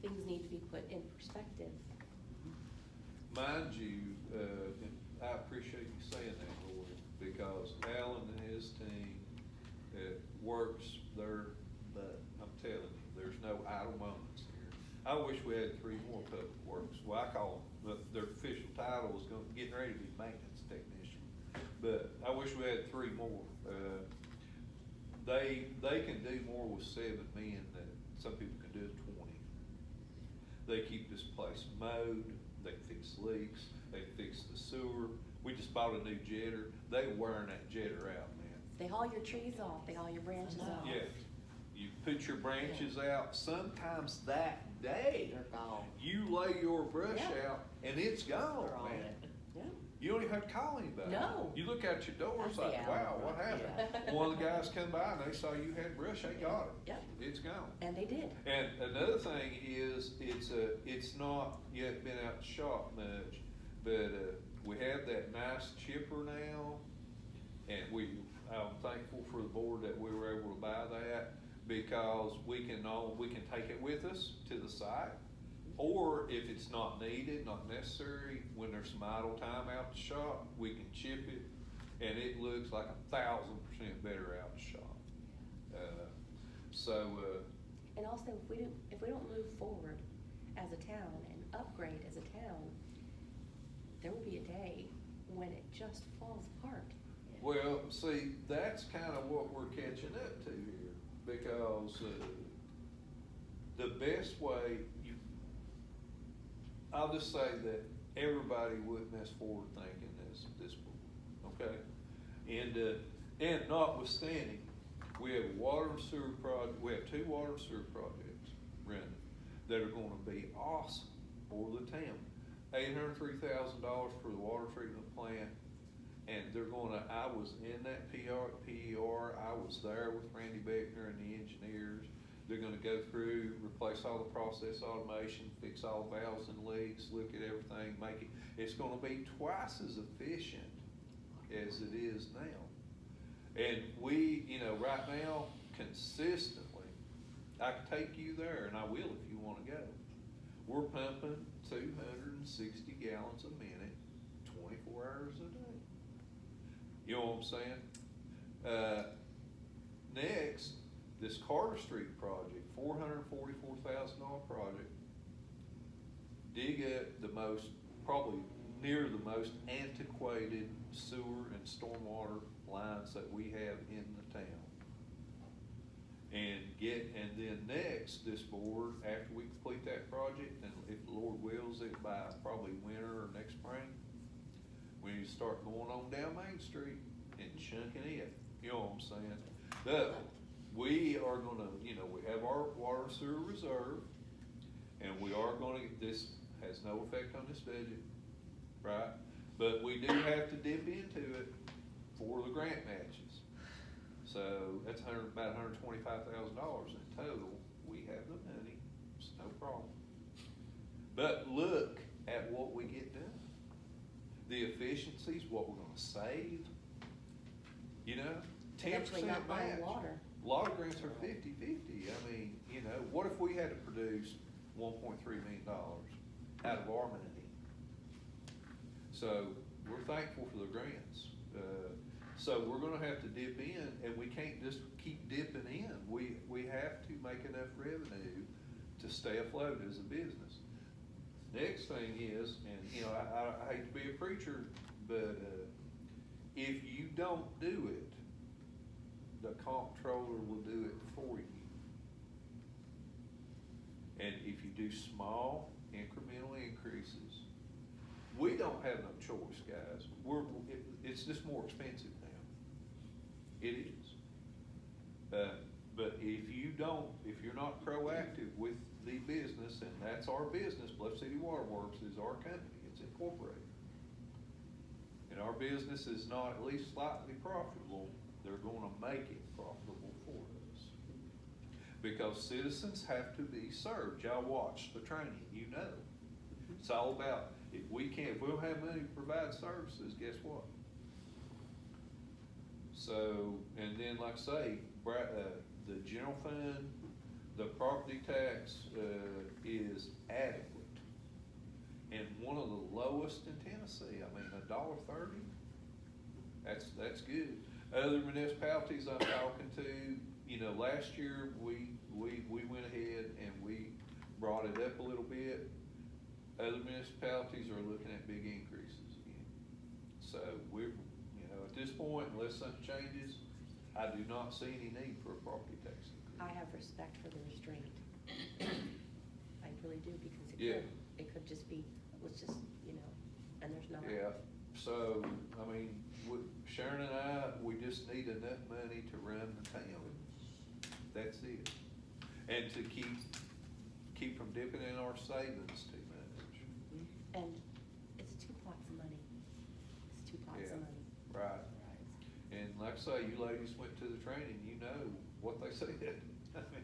Speaker 3: things need to be put in perspective.
Speaker 1: Mind you, and I appreciate you saying that, Lori, because Alan and his team, works their butt. I'm telling you, there's no idle moments here. I wish we had 3 more public works. Well, I call them, their official title was getting ready to be maintenance technician. But I wish we had 3 more. They can do more with 7 men than some people can do with 20. They keep this place mowed, they fix leaks, they fix the sewer. We just bought a new jetter. They wearing that jetter out, man.
Speaker 3: They haul your trees off, they haul your branches off.
Speaker 1: Yeah, you put your branches out, sometimes that day,
Speaker 5: They're gone.
Speaker 1: you lay your brush
Speaker 3: Yeah.
Speaker 1: out and it's gone,
Speaker 5: They're on
Speaker 1: man.
Speaker 5: it.
Speaker 3: Yeah.
Speaker 1: You don't even have to call anybody.
Speaker 3: No.
Speaker 1: You look out your door, it's
Speaker 3: I see
Speaker 1: like,
Speaker 3: Alan.
Speaker 1: wow, what happened?
Speaker 3: Yeah.
Speaker 1: One of the guys come by and they saw you had brush, they got it.
Speaker 3: Yep.
Speaker 1: It's gone.
Speaker 3: And they did.
Speaker 1: And another thing is, it's not yet been out the shop much, but, we have that nice chipper now. And I'm thankful for the board that we were able to buy that, because we can take it with us to the site. Or if it's not needed, not necessary, when there's some idle time out the shop, we can chip it, and it looks like 1,000% better out the shop.
Speaker 3: And also, if we don't move forward as a town and upgrade as a town, there will be a day when it just falls apart.
Speaker 1: Well, see, that's kind of what we're catching up to here, because, the best way I'll just say that everybody witness forward thinking this board, okay? And notwithstanding, we have a water and sewer project, we have 2 water and sewer projects running that are gonna be awesome for the town. $803,000 for the water treatment plant, and I was in that PER, I was there with Randy Beckner and the engineers. They're gonna go through, replace all the process automation, fix all the valves and leaks, look at everything, it's gonna be twice as efficient as it is now. And we, right now, consistently, I can take you there, and I will if you wanna go. We're pumping 260 gallons a minute, 24 hours a day. You know what I'm saying? Next, this Carter Street project, $444,000 project. Dig up probably near the most antiquated sewer and stormwater lines that we have in the town. And then next, this board, after we complete that project, and if the Lord wills it by probably winter or next spring, we need to start going on down Main Street and chunking it. You know what I'm saying? We are gonna, we have our water and sewer reserve, and we are gonna, this has no effect on this budget, right? But we do have to dip into it for the grant matches. So that's about $125,000 in total. We have the money, it's no problem. But look at what we get done. The efficiencies, what we're gonna save, 10%
Speaker 3: Actually not buying
Speaker 1: match.
Speaker 3: water.
Speaker 1: A lot of grants are 50-50. I mean, what if we had to produce $1.3 million out of our money? So we're thankful for the grants. So we're gonna have to dip in, and we can't just keep dipping in. We have to make enough revenue to stay afloat as a business. Next thing is, and I hate to be a preacher, but if you don't do it, the comptroller will do it for you. And if you do small incremental increases, we don't have no choice, guys. It's just more expensive now. It is. But if you're not proactive with the business, and that's our business, Bluff City Water Works is our company, it's incorporated. and our business is not at least slightly profitable, they're gonna make it profitable for us. Because citizens have to be served. Y'all watch the training, you know. It's all about, if we don't have money to provide services, guess what? So, and then like I say, the general fund, the property tax, is adequate. And one of the lowest in Tennessee, I mean, $1.30, that's good. Other municipalities I'm talking to, you know, last year, we went ahead and we brought it up a little bit. Other municipalities are looking at big increases again. So we're, you know, at this point, unless something changes, I do not see any need for a property tax increase.
Speaker 3: I have respect for the restraint. I really do, because
Speaker 1: Yeah.
Speaker 3: it could just be, let's just, you know, and there's not.
Speaker 1: Yeah, so, I mean, Sharon and I, we just need enough money to run the town. That's it. And to keep from dipping in our savings too much.
Speaker 3: And it's two pots of money. It's two pots
Speaker 1: Yeah.
Speaker 3: of money.
Speaker 1: Right. And like I say, you ladies went to the training, you know what they said. I mean,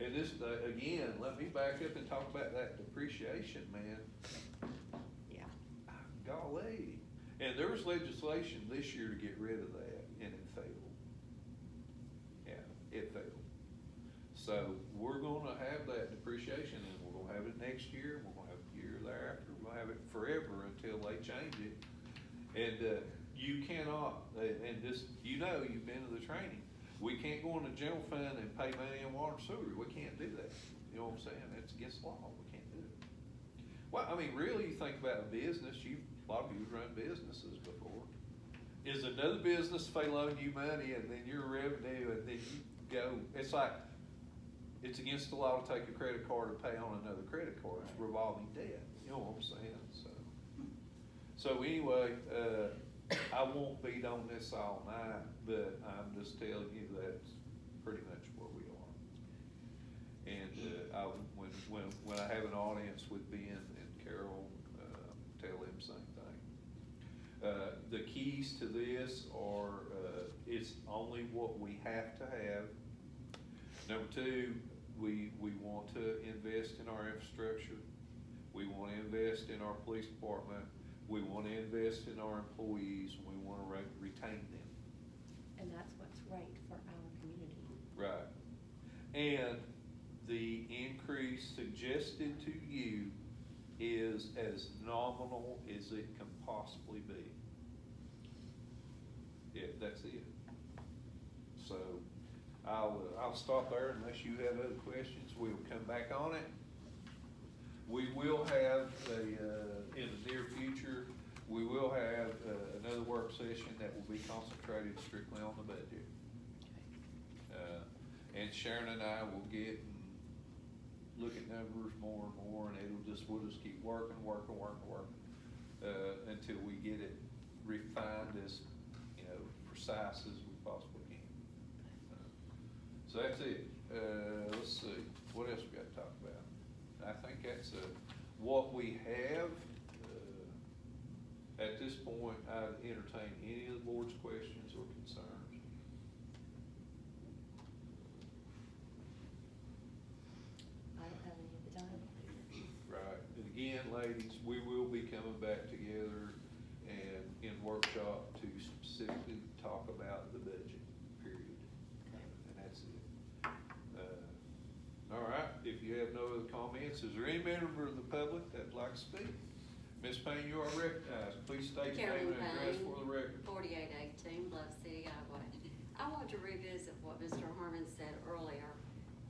Speaker 1: and this, again, let me back up and talk about that depreciation, man.
Speaker 3: Yeah.
Speaker 1: Golly. And there was legislation this year to get rid of that, and it failed. Yeah, it failed. So we're gonna have that depreciation, and we're gonna have it next year, we're gonna have it the year thereafter, we're gonna have it forever until they change it. And, you cannot, and this, you know, you've been to the training, we can't go in the general fund and pay money in water and sewer, we can't do that. You know what I'm saying? It's against the law, we can't do it. Well, I mean, really, you think about a business, a lot of you run businesses before. Is another business, if they loan you money and then your revenue, and then you go, it's like, it's against the law to take a credit card and pay on another credit card, it's revolving debt, you know what I'm saying, so. So anyway, I won't beat on this all night, but I'm just telling you that's pretty much where we are. And, when I have an audience with Ben and Carol, tell them the same thing. The keys to this are, it's only what we have to have. Number two, we want to invest in our infrastructure. We want to invest in our police department. We want to invest in our employees. We want to retain them.
Speaker 3: And that's what's right for our community.
Speaker 1: Right. And the increase suggested to you is as nominal as it can possibly be. Yeah, that's it. So I'll stop there unless you have other questions. We'll come back on it. We will have in the near future, we will have another work session that will be concentrated strictly on the budget. And Sharon and I will get and look at numbers more and more, and we'll just keep working, until we get it refined as, you know, precise as we possibly can. So that's it. Let's see, what else we got to talk about? I think that's what we have. At this point, I'd entertain any of the board's questions or concerns.
Speaker 3: I don't have any of the time.
Speaker 1: Right, and again, ladies, we will be coming back together and in workshop to specifically talk about the budget, period. And that's it. All right, if you have no other comments, is there any member of the public that'd like to speak? Ms. Payne, you are recognized. Please state your name and address for the record.
Speaker 7: 4818 Bluff City, Iowa. I want to revisit what Mr. Harmon said earlier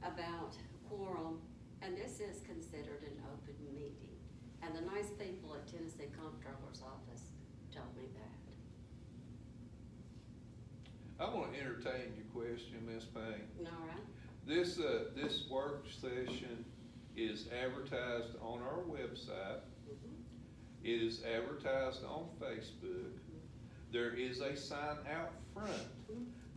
Speaker 7: about quorum, and this is considered an open meeting. And the nice people at Tennessee Comptroller's Office told me that.
Speaker 1: I want to entertain your question, Ms. Payne.
Speaker 7: All right?
Speaker 1: This work session is advertised on our website. It is advertised on Facebook. There is a sign out front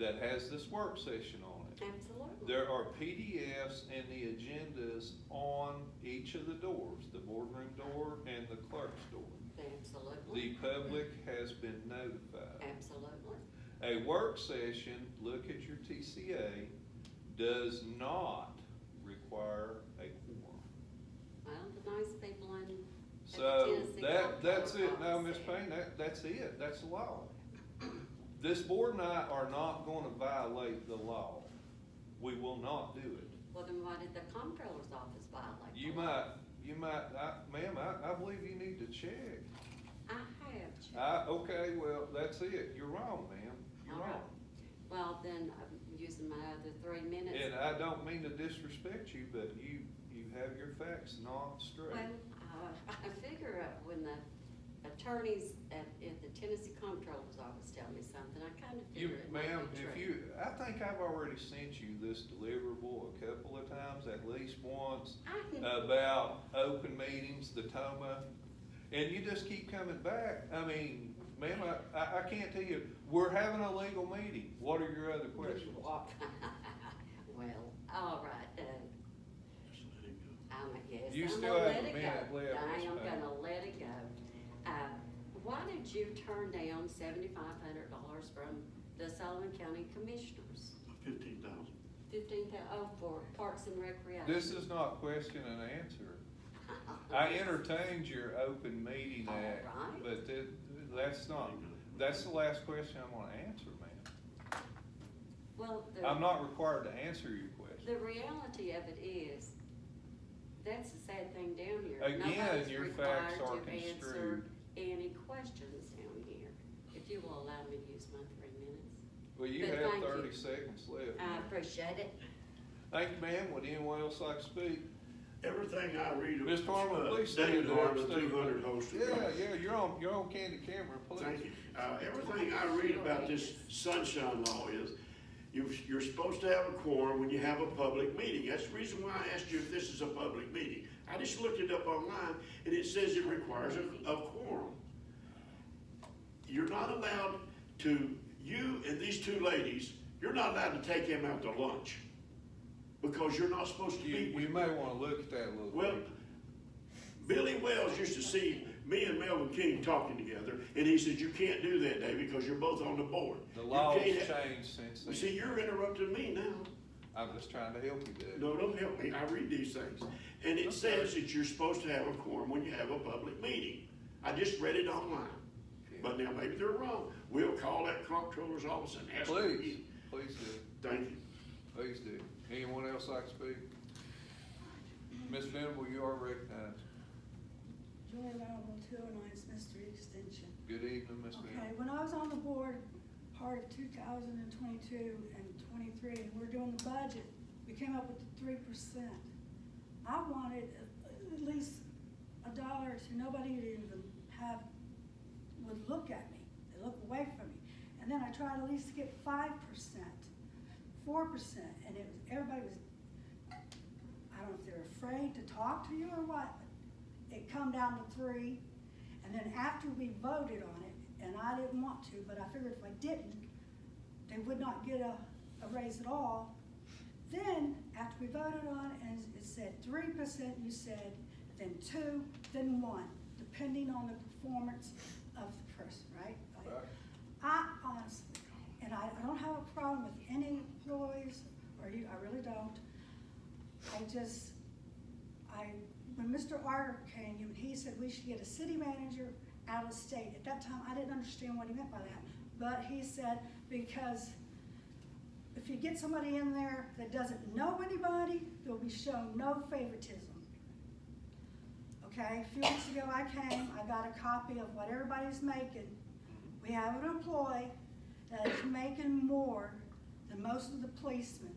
Speaker 1: that has this work session on it.
Speaker 7: Absolutely.
Speaker 1: There are PDFs and the agendas on each of the doors, the boardroom door and the clerk's door.
Speaker 7: Absolutely.
Speaker 1: The The public has been notified.
Speaker 7: Absolutely.
Speaker 1: A work session, look at your TCA, does not require a quorum.
Speaker 7: Well, the nice people in. at the
Speaker 1: So
Speaker 7: Tennessee
Speaker 1: that's it,
Speaker 7: Comptroller
Speaker 1: no,
Speaker 7: office
Speaker 1: Ms.
Speaker 7: said.
Speaker 1: Payne, that's it, that's the law. This board and I are not gonna violate the law. We will not do it.
Speaker 7: Well, then why did the comptroller's office violate? the
Speaker 1: You
Speaker 7: law?
Speaker 1: might, ma'am, I believe you need to check.
Speaker 7: I have checked.
Speaker 1: Okay, well, that's it, you're wrong, ma'am, you're
Speaker 7: All right.
Speaker 1: wrong.
Speaker 7: Well, then I'm using my other 3 minutes.
Speaker 1: And I don't mean to disrespect you, but you have your facts not straight.
Speaker 7: Well, I figure when the attorneys at the Tennessee Comptroller's office tell me something, I kind of
Speaker 1: You,
Speaker 7: figure it might
Speaker 1: ma'am,
Speaker 7: be
Speaker 1: if
Speaker 7: true.
Speaker 1: you, I think I've already sent you this deliverable a couple of times, at least once,
Speaker 7: I can-
Speaker 1: about open meetings, the TOMA, and you just keep coming back. I mean, ma'am, I can't tell you, we're having a legal meeting. What are your other questions?
Speaker 7: Well, all right,
Speaker 4: Just let it go.
Speaker 7: yes,
Speaker 1: You
Speaker 7: I'm
Speaker 1: still
Speaker 7: gonna
Speaker 1: have
Speaker 7: let
Speaker 1: a
Speaker 7: it
Speaker 1: minute
Speaker 7: go.
Speaker 1: left,
Speaker 7: I
Speaker 1: Ms.
Speaker 7: am
Speaker 1: Payne.
Speaker 7: gonna let it go. Why did you turn down $7,500 from the Sullivan County Commissioners?
Speaker 4: 15,000.
Speaker 7: 15,000, for Parks and Recreation?
Speaker 1: This is not question and answer. I entertained your open meeting act,
Speaker 7: All right.
Speaker 1: but that's not, that's the last question I'm gonna answer, ma'am.
Speaker 7: Well,
Speaker 1: I'm not required to answer your question.
Speaker 7: the reality of it is, that's the sad thing down here.
Speaker 1: Again,
Speaker 7: Nobody's
Speaker 1: your facts
Speaker 7: required
Speaker 1: are
Speaker 7: to answer
Speaker 1: construed.
Speaker 7: any questions down here. If you will allow me to use my 3 minutes.
Speaker 1: Well, you
Speaker 7: But
Speaker 1: have
Speaker 7: thank you.
Speaker 1: 30 seconds left.
Speaker 7: I appreciate it.
Speaker 1: Thank you, ma'am. Would anyone else like to speak?
Speaker 4: Everything I read.
Speaker 1: Mr. Harmon, please
Speaker 4: David
Speaker 1: stand up.
Speaker 4: Harmon, 200 Holston Drive.
Speaker 1: Yeah, you're on candid camera, please.
Speaker 4: Thank you. Everything I read about this sunshine law is, you're supposed to have a quorum when you have a public meeting. That's the reason why I asked you if this is a public meeting. I just looked it up online, and it says it requires a quorum. You're not allowed to, you and these two ladies, you're not allowed to take them out to lunch, because you're not supposed to be.
Speaker 1: You may wanna look at that a little
Speaker 4: Well,
Speaker 1: bit.
Speaker 4: Billy Wells used to see me and Melvin King talking together, and he said, you can't do that, Dave, because you're both on the board.
Speaker 1: The
Speaker 4: You
Speaker 1: law's
Speaker 4: can't have-"
Speaker 1: changed since
Speaker 4: Well,
Speaker 1: then.
Speaker 4: see, you're interrupting me now.
Speaker 1: I'm just trying to help you, Dave.
Speaker 4: No, don't help me, I read these things. And it says that you're supposed to have a quorum when you have a public meeting. I just read it online, but now maybe they're wrong. We'll call that comptroller's office and ask them.
Speaker 1: Please, please do,
Speaker 4: Thank you.
Speaker 1: please do. Anyone else like to speak? Ms. Venable, you are recognized.
Speaker 8: Joy Venable, 209 Smith Street Extension.
Speaker 1: Good evening, Ms.
Speaker 8: Okay,
Speaker 1: Venable.
Speaker 8: when I was on the board, part of 2022 and 23, and we're doing the budget, we came up with the 3%. I wanted at least $1 to nobody to even have, would look at me, they look away from me. And then I tried at least to get 5%, 4%, and it was, everybody was, I don't know if they're afraid to talk to you or what, but it come down to 3. And then after we voted on it, and I didn't want to, but I figured if I didn't, they would not get a raise at all. Then, after we voted on it, and it said 3%, you said, then 2, then 1, depending on the performance of the person, right?
Speaker 1: Right.
Speaker 8: I honestly, and I don't have a problem with any employees, or you, I really don't. When Mr. Arter came, and he said we should get a city manager out of state. At that time, I didn't understand what he meant by that. But he said, because if you get somebody in there that doesn't know anybody, they'll be shown no favoritism. Okay, a few weeks ago I came, I got a copy of what everybody's making. We have an employee that is making more than most of the policemen.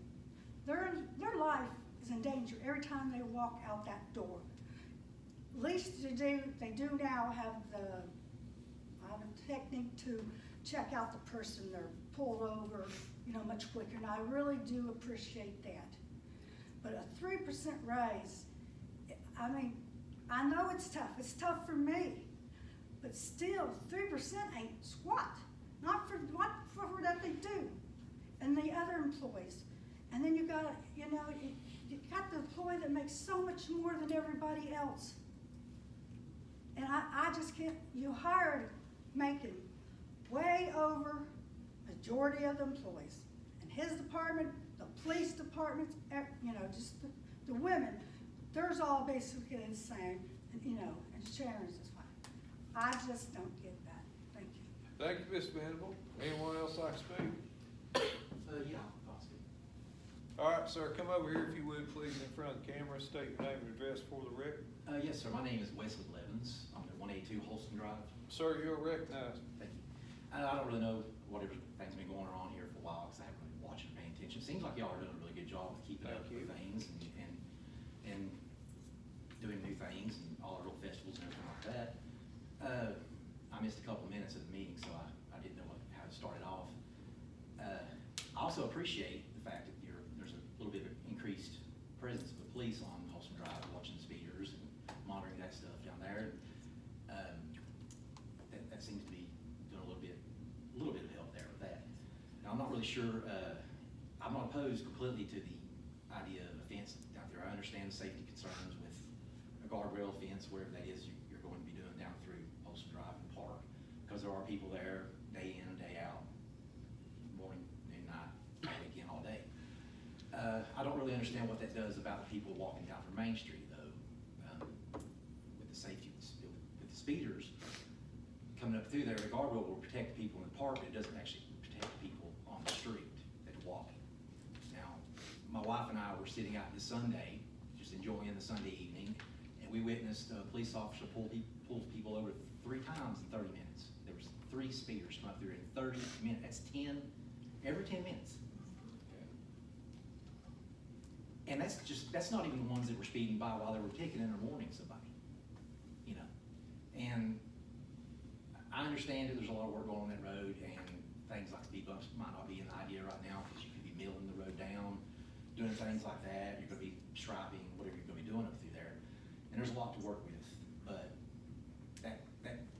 Speaker 8: Their life is in danger every time they walk out that door. At least they do now have a technique to check out the person they're pulled over, much quicker, and I really do appreciate that. But a 3% raise, I mean, I know it's tough for me, but still, 3% ain't squat. Not for what that they do, and the other employees. And then you got you got the employee that makes so much more than everybody else. And I just can't, you hired making way over majority of the employees. In his department, the police departments, you know, just the women, there's all basically the same, and, you know, and Sharon's is fine. I just don't get that. Thank you.
Speaker 1: Thank you, Ms. Venable. Anyone else like to speak?
Speaker 6: Yeah, possibly.
Speaker 1: All right, sir, come over here if you would, please, in front of the camera, state your name and address for the record.
Speaker 6: Yes, sir, my name is Wesley Levens. I'm at 182 Holston Drive.
Speaker 1: Sir, you're recognized.
Speaker 6: Thank you. I don't really know whatever things been going on here for a while, because I haven't really watched and paying attention. Seems like y'all are doing a really good job of keeping up
Speaker 1: Thank you.
Speaker 6: with things and doing new things and all our little festivals and everything like that. I missed a couple of minutes of the meeting, so I didn't know how to start it off. I also appreciate the fact that there's a little bit of increased presence of the police on Holston Drive, watching the speeders and monitoring that stuff down there. That seems to be doing a little bit of help there with that. Now, I'm not really sure, I'm not opposed completely to the idea of a fence out there. I understand the safety concerns with a guardrail fence, wherever that is you're going to be doing down through Holston Drive and Park, because there are people there day in and day out, morning, noon, night, all weekend, all day. I don't really understand what that does about the people walking down from Main Street, though, with the safety, with the speeders coming up through there. The guardrail will protect the people in the park, but it doesn't actually protect the people on the street that are walking. Now, my wife and I were sitting out this Sunday, just enjoying the Sunday evening, and we witnessed a police officer pull people over 3 times in 30 minutes. There was 3 speeders come up through in 30 minutes. That's 10, every 10 minutes. And that's not even the ones that were speeding by while they were ticketing or warning somebody, you know. And I understand that there's a lot of work going on that road, and things like speed bumps might not be an idea right now, because you could be milling the road down, doing things like that. You're gonna be striping, whatever you're gonna be doing up through there. And there's a lot to work with, but that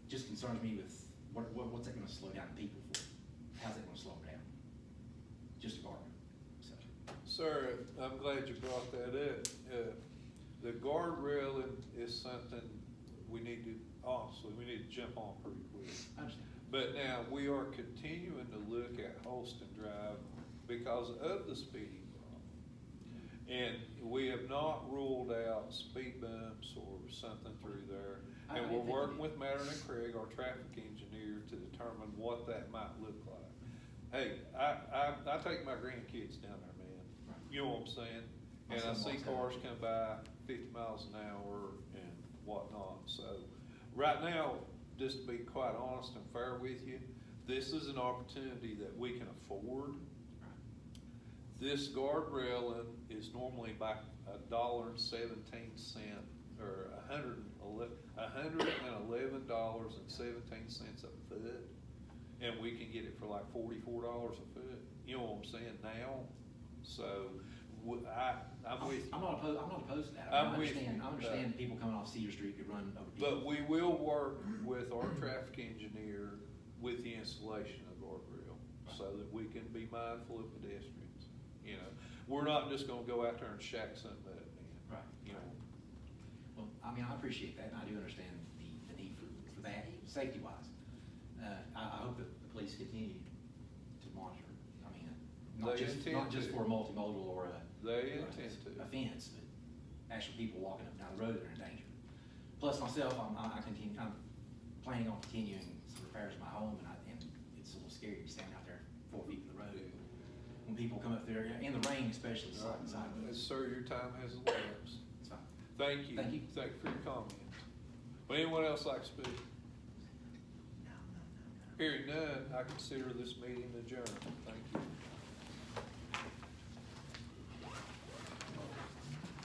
Speaker 6: just concerns me with what's that gonna slow down people for? How's that gonna slow them down? Just a guardrail.
Speaker 1: Sir, I'm glad you brought that up. The guardrail is something we need to jump on pretty quick.
Speaker 6: I understand.
Speaker 1: But now, we are continuing to look at Holston Drive because of the speeding problem. And we have not ruled out speed bumps or something through there. And we're working with Madeline and Craig, our traffic engineer, to determine what that might look like. Hey, I take my grandkids down there, man. You know what I'm saying? And I see cars come by 50 miles an hour and whatnot. So right now, just to be quite honest and fair with you, this is an opportunity that we can afford. This guardrail is normally about $1.17 or $111.17 a foot, and we can get it for like $44 a foot. You know what I'm saying now? So I'm with you.
Speaker 6: I'm not opposed to that. I understand people coming off Cedar Street could run over people.
Speaker 1: But we will work with our traffic engineer with the installation of guardrail, so that we can be mindful of pedestrians. You know, we're not just gonna go out there and shack something up, man.
Speaker 6: Right.
Speaker 1: You know.
Speaker 6: Well, I mean, I appreciate that, and I do understand the need for that, safety-wise. I hope that the police continue to monitor. I mean, not just for a multimodal or a fence, but actual people walking up and down the road that are in danger. Plus, myself, I'm planning on continuing some repairs in my home, and it's a little scary to be standing out there 4 feet from the road when people come up there in the rain, especially sideways.
Speaker 1: Sir, your time has elapsed.
Speaker 6: It's fine.
Speaker 1: Thank you.
Speaker 6: Thank you.
Speaker 1: Thank you for your comments. Would anyone else like to speak? Hearing none, I consider this meeting adjourned. Thank you.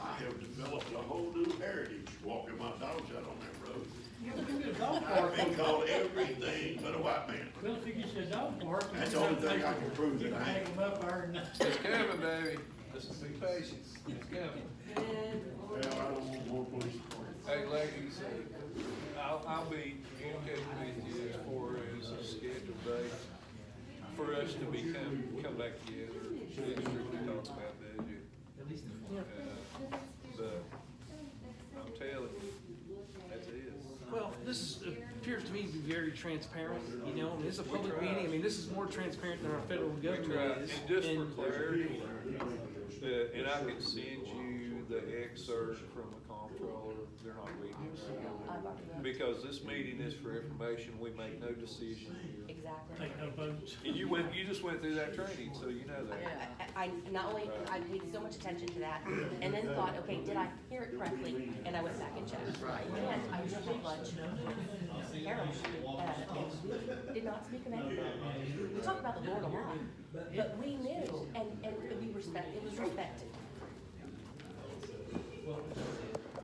Speaker 4: I have developed a whole new heritage walking my dogs out on that road.
Speaker 2: You're looking at a dog
Speaker 4: I've
Speaker 2: park.
Speaker 4: been called everything but a white man.
Speaker 2: Well, if you get a dog park.
Speaker 4: That's the only thing I can prove
Speaker 2: You
Speaker 4: that I
Speaker 2: can
Speaker 4: am.
Speaker 2: take them up there and.
Speaker 1: It's coming, Davey. Just be patient. It's coming.
Speaker 4: Well, I don't want more police departments.
Speaker 1: Hey, ladies, I'll be communicating with you as far as a scheduled date for us to come back together. We'll strictly talk about budget.
Speaker 6: At least in the
Speaker 1: But I'm telling you, that's it.
Speaker 2: Well,
Speaker 9: appears to me to be very transparent, you know, I mean, it's a public meeting, I mean, this is more transparent than our federal
Speaker 1: We
Speaker 9: government
Speaker 1: try,
Speaker 9: is.
Speaker 1: and just for
Speaker 9: And-
Speaker 1: clarity, and I can send you the excerpt from the comptroller, they're not reading it right
Speaker 3: I've
Speaker 1: now.
Speaker 3: already looked.
Speaker 1: Because this meeting is for information, we make no decision here.
Speaker 3: Exactly.
Speaker 2: Take no votes.
Speaker 1: And you just went through that training, so you know that.
Speaker 3: I not only, I paid so much attention to that, and then thought, okay, did I hear it correctly? And I went back and checked. And I did have lunch with Carol, and we did not speak of anything. We talked about the Lord a lot, but we knew, and we respect, it was respected.